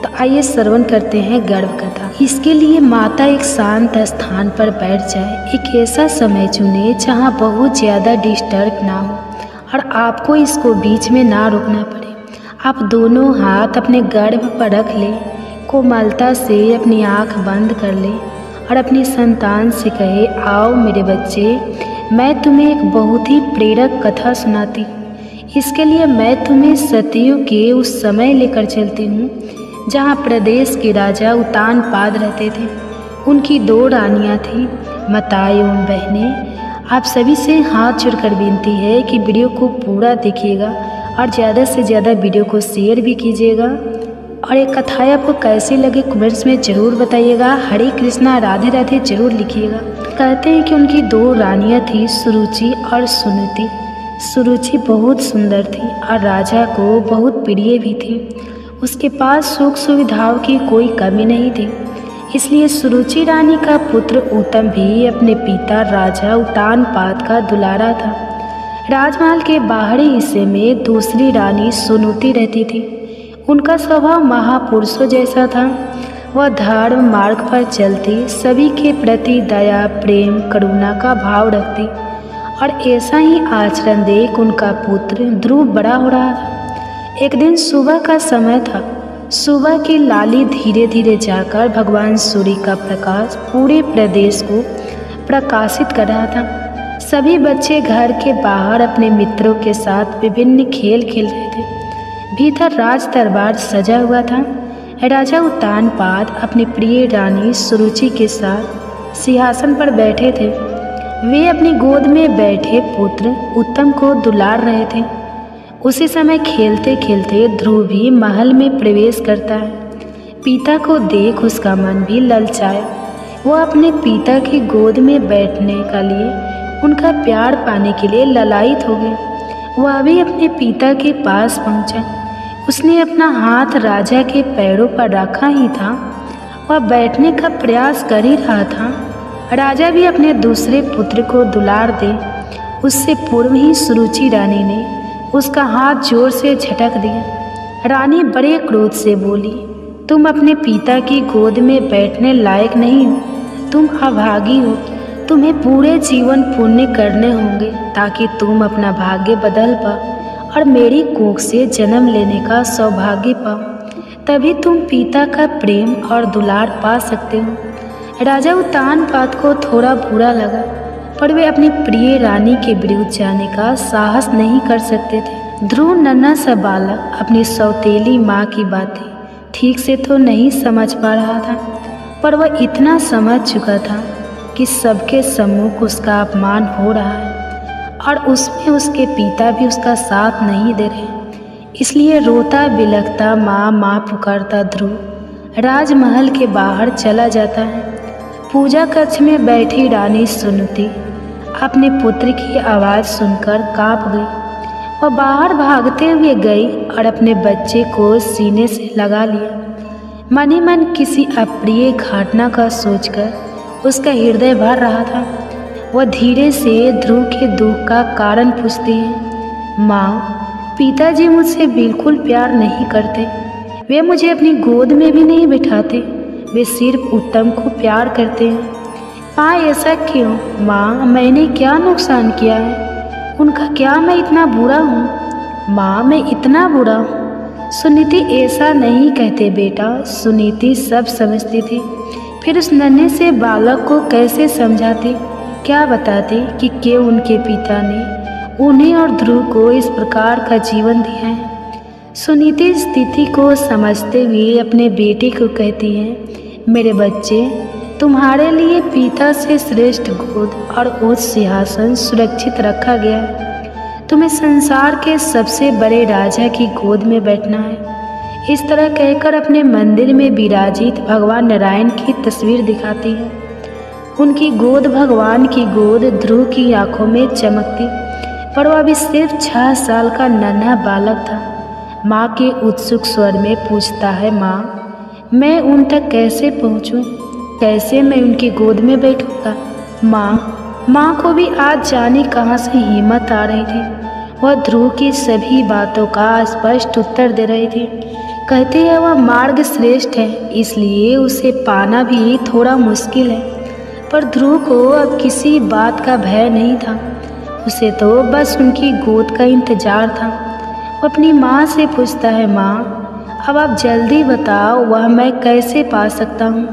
तो आइए श्रवण करते हैं गर्भ कथा। इसके लिए माता एक शांत स्थान पर बैठ जाए। एक ऐसा समय चुने जहाँ बहुत ज़्यादा डिस्टर्ब ना हो और आपको इसको बीच में ना रोकना पड़े। आप दोनों हाथ अपने गर्भ पर रख लें, कोमलता से अपनी आँख बंद कर लें और अपनी संतान से कहे, आओ मेरे बच्चे, मैं तुम्हें एक बहुत ही प्रेरक कथा सुनाती। इसके लिए मैं तुम्हें सतयुग के उस समय लेकर चलती हूँ जहाँ प्रदेश के राजा उत्तानपाद रहते थे। उनकी 2 रानियाँ थीं। माताएं एवं बहनें, आप सभी से हाथ जोड़कर विनती है कि वीडियो को पूरा देखिएगा और ज़्यादा से ज़्यादा वीडियो को शेयर भी कीजिएगा। और ये कथाएं आपको कैसी लगे कमेंट्स में ज़रूर बताइएगा। हरे कृष्णा राधे राधे ज़रूर लिखिएगा। कहते हैं कि उनकी 2 रानियाँ थीं, सुरुचि और सुनीति। सुरुचि बहुत सुंदर थी और राजा को बहुत प्रिय भी थी। उसके पास सुख सुविधाओं की कोई कमी नहीं थी। इसलिए सुरुचि रानी का पुत्र उत्तम भी अपने पिता राजा उत्तानपाद का दुलारा था। राजमहल के बाहरी हिस्से में दूसरी रानी सुनीति रहती थी। उनका स्वभाव महापुरुषों जैसा था। वह धर्म मार्ग पर चलती, सभी के प्रति दया प्रेम करुणा का भाव रखती और ऐसा ही आचरण देख उनका पुत्र ध्रुव बड़ा हो रहा था। एक दिन सुबह का समय था। सुबह की लाली धीरे धीरे जाकर भगवान सूर्य का प्रकाश पूरे प्रदेश को प्रकाशित कर रहा था। सभी बच्चे घर के बाहर अपने मित्रों के साथ विभिन्न खेल खेल रहे थे। भीतर राज दरबार सजा हुआ था। राजा उत्तानपाद अपनी प्रिय रानी सुरुचि के साथ सिंहासन पर बैठे थे। वे अपनी गोद में बैठे पुत्र उत्तम को दुलार रहे थे। उसी समय खेलते खेलते ध्रुव भी महल में प्रवेश करता है। पिता को देख उसका मन भी ललचाया। वह अपने पिता की गोद में बैठने का लिए उनका प्यार पाने के लिए ललायित हो गया। वह भी अपने पिता के पास पहुंचा। उसने अपना हाथ राजा के पैरों पर रखा ही था। वह बैठने का प्रयास कर ही रहा था। राजा भी अपने दूसरे पुत्र को दुलार दे उससे पूर्व ही सुरुचि रानी ने उसका हाथ जोर से झटक दिया। रानी बड़े क्रोध से बोली, तुम अपने पिता की गोद में बैठने लायक नहीं हो। तुम अभागी हो। तुम्हें पूरे जीवन पुण्य करने होंगे ताकि तुम अपना भाग्य बदल पाओ और मेरी कोख से जन्म लेने का सौभाग्य पाओ। तभी तुम पिता का प्रेम और दुलार पा सकते हो। राजा उत्तानपाद को थोड़ा बुरा लगा, पर वे अपनी प्रिय रानी के विरुद्ध जाने का साहस नहीं कर सकते थे। ध्रुव नन्हा सा बालक अपनी सौतेली माँ की बातें ठीक से तो नहीं समझ पा रहा था, पर वह इतना समझ चुका था कि सबके सम्मुख उसका अपमान हो रहा है और उसमें उसके पिता भी उसका साथ नहीं दे रहे। इसलिए रोता बिलखता माँ माँ पुकारता ध्रुव राजमहल के बाहर चला जाता है। पूजा कक्ष में बैठी रानी सुनीति अपने पुत्र की आवाज़ सुनकर कांप गई। वह बाहर भागते हुए गई और अपने बच्चे को सीने से लगा लिया। मन ही मन किसी अप्रिय घटना का सोचकर उसका हृदय भर रहा था। वह धीरे से ध्रुव के दुख का कारण पूछती है, माँ, पिताजी मुझसे बिल्कुल प्यार नहीं करते। वे मुझे अपनी गोद में भी नहीं बिठाते। वे सिर्फ उत्तम को प्यार करते हैं। माँ, ऐसा क्यों? माँ, मैंने क्या नुकसान किया है? उनका क्या मैं इतना बुरा हूँ? माँ, मैं इतना बुरा हूँ? सुनीति ऐसा नहीं कहते बेटा। सुनीति सब समझती थी। फिर उस नन्हे से बालक को कैसे समझाती, क्या बताती कि क्यों उनके पिता ने उन्हें और ध्रुव को इस प्रकार का जीवन दिया है। सुनीति स्थिति को समझते हुए अपने बेटे को कहती है, मेरे बच्चे, तुम्हारे लिए पिता से श्रेष्ठ गोद और उच्च सिंहासन सुरक्षित रखा गया है। तुम्हें संसार के सबसे बड़े राजा की गोद में बैठना है। इस तरह कहकर अपने मंदिर में विराजित भगवान नारायण की तस्वीर दिखाती है। उनकी गोद, भगवान की गोद ध्रुव की आंखों में चमकती, पर वह अभी सिर्फ 6 साल का नन्हा बालक था। माँ के उत्सुक स्वर में पूछता है, माँ मैं उन तक कैसे पहुँचूँ? कैसे मैं उनकी गोद में बैठूँगा? माँ को भी आज जाने कहाँ से हिम्मत आ रही थी। वह ध्रुव की सभी बातों का स्पष्ट उत्तर दे रही थी। कहती है वह मार्ग श्रेष्ठ है, इसलिए उसे पाना भी थोड़ा मुश्किल है। पर ध्रुव को अब किसी बात का भय नहीं था। उसे तो बस उनकी गोद का इंतजार था। वो अपनी माँ से पूछता है, माँ अब आप जल्दी बताओ, वह मैं कैसे पा सकता हूँ?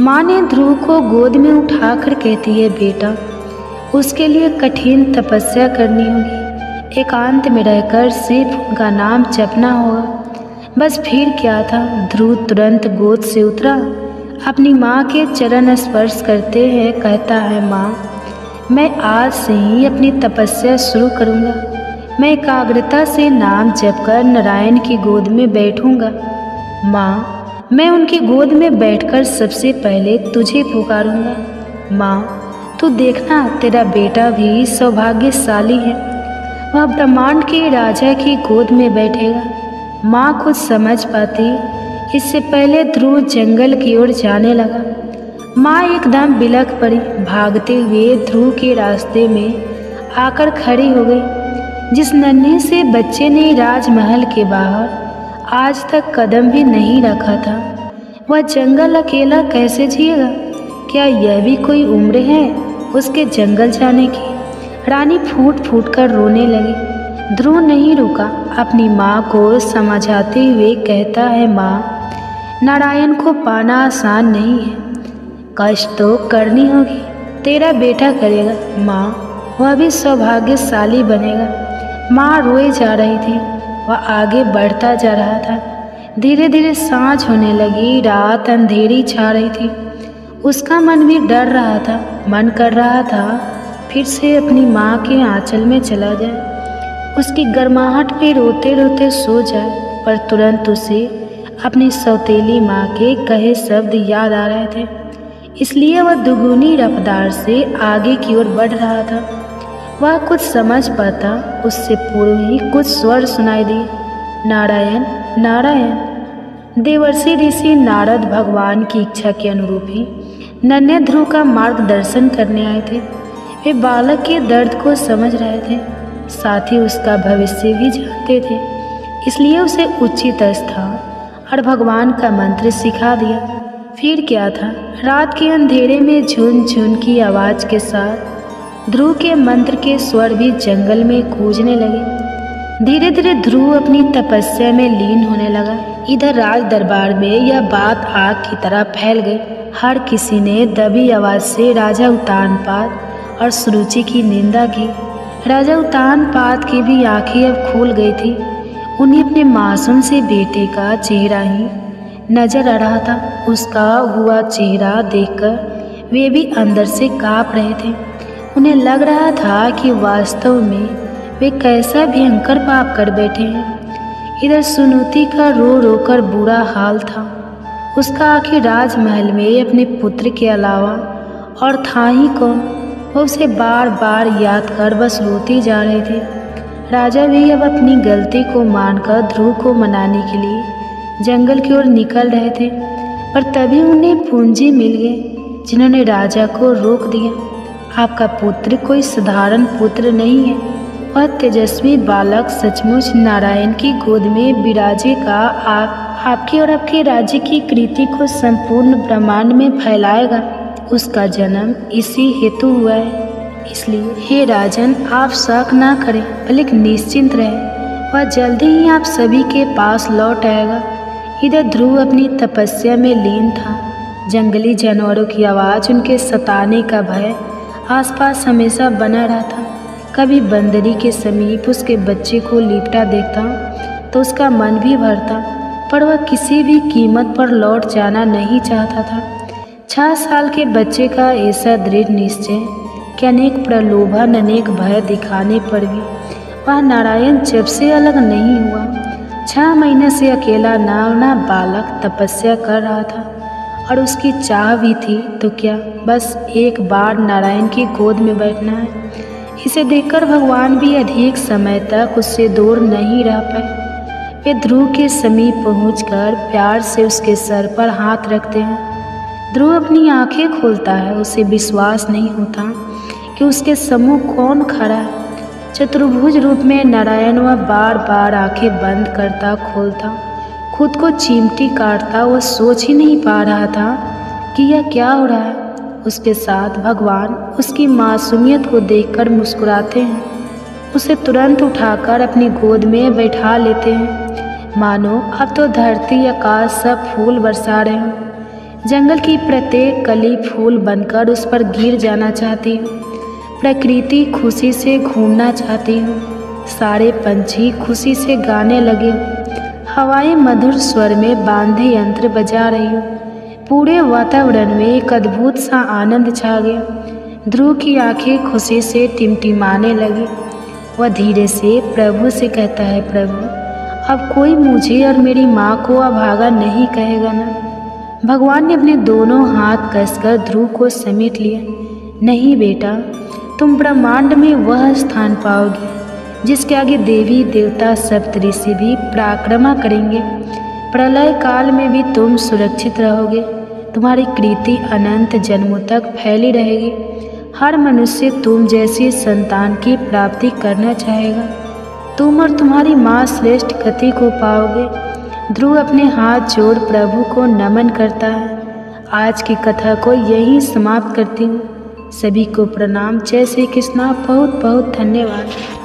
माँ ने ध्रुव को गोद में उठाकर कहती है, बेटा उसके लिए कठिन तपस्या करनी होगी। एकांत में रहकर सिर्फ उनका नाम जपना होगा। बस फिर क्या था। ध्रुव तुरंत गोद से उतरा, अपनी माँ के चरण स्पर्श करते हैं कहता है, माँ मैं आज से ही अपनी तपस्या शुरू करूँगा। मैं एकाग्रता से नाम जपकर नारायण की गोद में बैठूँगा। माँ मैं उनकी गोद में बैठकर सबसे पहले तुझे पुकारूंगा। माँ तू देखना, तेरा बेटा भी सौभाग्यशाली है। वह ब्रह्मांड के राजा की गोद में बैठेगा। माँ कुछ समझ पाती इससे पहले ध्रुव जंगल की ओर जाने लगा। माँ एकदम बिलख पड़ी, भागते हुए ध्रुव के रास्ते में आकर खड़ी हो गई। जिस नन्हे से बच्चे ने राजमहल के बाहर आज तक कदम भी नहीं रखा था, वह जंगल अकेला कैसे जिएगा? क्या यह भी कोई उम्र है उसके जंगल जाने की? रानी फूट फूट कर रोने लगी। ध्रुव नहीं रुका, अपनी माँ को समझाते हुए कहता है, माँ नारायण को पाना आसान नहीं है, कष्ट तो करनी होगी। तेरा बेटा करेगा माँ, वह भी सौभाग्यशाली बनेगा। माँ रोए जा रही थी, वह आगे बढ़ता जा रहा था। धीरे धीरे सांझ होने लगी, रात अंधेरी छा रही थी। उसका मन भी डर रहा था। मन कर रहा था फिर से अपनी माँ के आंचल में चला जाए, उसकी गर्माहट पे रोते रोते सो जाए। पर तुरंत उसे अपनी सौतेली माँ के कहे शब्द याद आ रहे थे, इसलिए वह दुगुनी रफ्तार से आगे की ओर बढ़ रहा था। वह कुछ समझ पाता उससे पूर्व ही कुछ स्वर सुनाई दिए, नारायण नारायण। देवर्षि ऋषि नारद भगवान की इच्छा के अनुरूप ही नन्हे ध्रुव का मार्गदर्शन करने आए थे। वे बालक के दर्द को समझ रहे थे, साथ ही उसका भविष्य भी जानते थे, इसलिए उसे उचित स्थान और भगवान का मंत्र सिखा दिया। फिर क्या था, रात के अंधेरे में झुन झुन की आवाज़ के साथ ध्रुव के मंत्र के स्वर भी जंगल में गूंजने लगे। धीरे धीरे ध्रुव अपनी तपस्या में लीन होने लगा। इधर राज दरबार में यह बात आग की तरह फैल गई। हर किसी ने दबी आवाज़ से राजा उत्तानपाद और सुरुचि की निंदा की। राजा उत्तानपाद की भी आंखें अब खुल गई थी। उन्हें अपने मासूम से बेटे का चेहरा ही नजर आ रहा था। उसका हुआ चेहरा देखकर वे भी अंदर से काँप रहे थे। उन्हें लग रहा था कि वास्तव में वे कैसा भयंकर पाप कर बैठे हैं। इधर सुनुति का रो रो कर बुरा हाल था। उसका आखिर राजमहल में अपने पुत्र के अलावा और था ही कौन। वह उसे बार बार याद कर बस रोती जा रही थी। राजा भी अब अपनी गलती को मानकर ध्रुव को मनाने के लिए जंगल की ओर निकल रहे थे, पर तभी उन्हें पूंजी मिल गई जिन्होंने राजा को रोक दिया। आपका पुत्र कोई साधारण पुत्र नहीं है, वह तेजस्वी बालक सचमुच नारायण की गोद में विराजेगा। आपके और आपके राज्य की कृति को संपूर्ण ब्रह्मांड में फैलाएगा। उसका जन्म इसी हेतु हुआ है, इसलिए हे राजन आप शक ना करें, बल्कि निश्चिंत रहें, वह जल्दी ही आप सभी के पास लौट आएगा। इधर ध्रुव अपनी तपस्या में लीन था। जंगली जानवरों की आवाज़, उनके सताने का भय आसपास हमेशा बना रहा था। कभी बंदरी के समीप उसके बच्चे को लिपटा देखता तो उसका मन भी भरता, पर वह किसी भी कीमत पर लौट जाना नहीं चाहता था। 6 साल के बच्चे का ऐसा दृढ़ निश्चय कि अनेक प्रलोभन अनेक भय दिखाने पर भी वह नारायण जब से अलग नहीं हुआ। 6 महीने से अकेला नावना बालक तपस्या कर रहा था और उसकी चाह भी थी तो क्या, बस एक बार नारायण की गोद में बैठना है। इसे देखकर भगवान भी अधिक समय तक उससे दूर नहीं रह पाए। वे ध्रुव के समीप पहुंचकर प्यार से उसके सर पर हाथ रखते हैं। ध्रुव अपनी आंखें खोलता है, उसे विश्वास नहीं होता कि उसके सम्मुख कौन खड़ा है। चतुर्भुज रूप में नारायण वह बार बार आंखें बंद करता खोलता, खुद को चिमटी काटता। वह सोच ही नहीं पा रहा था कि यह क्या हो रहा है। उसके साथ भगवान उसकी मासूमियत को देखकर मुस्कुराते हैं, उसे तुरंत उठाकर अपनी गोद में बैठा लेते हैं, मानो अब तो धरती आकाश सब फूल बरसा रहे हों। जंगल की प्रत्येक कली फूल बनकर उस पर गिर जाना चाहती हूँ। प्रकृति खुशी से घूमना चाहती हूँ, सारे पंछी खुशी से गाने लगे, हवाएं मधुर स्वर में बांधे यंत्र बजा रही हूँ। पूरे वातावरण में एक अद्भुत सा आनंद छा गया। ध्रुव की आंखें खुशी से टिमटिमाने लगी। वह धीरे से प्रभु से कहता है, प्रभु अब कोई मुझे और मेरी माँ को अभागा नहीं कहेगा ना। भगवान ने अपने दोनों हाथ कसकर ध्रुव को समेट लिया। नहीं बेटा, तुम ब्रह्मांड में वह स्थान पाओगे जिसके आगे देवी देवता सप्तऋषि भी पराक्रमा करेंगे। प्रलय काल में भी तुम सुरक्षित रहोगे। तुम्हारी कीर्ति अनंत जन्मों तक फैली रहेगी। हर मनुष्य तुम जैसी संतान की प्राप्ति करना चाहेगा। तुम और तुम्हारी माँ श्रेष्ठ गति को पाओगे। ध्रुव अपने हाथ जोड़ प्रभु को नमन करता है। आज की कथा को यहीं समाप्त करती हूँ। सभी को प्रणाम। जय श्री कृष्णा। बहुत बहुत धन्यवाद।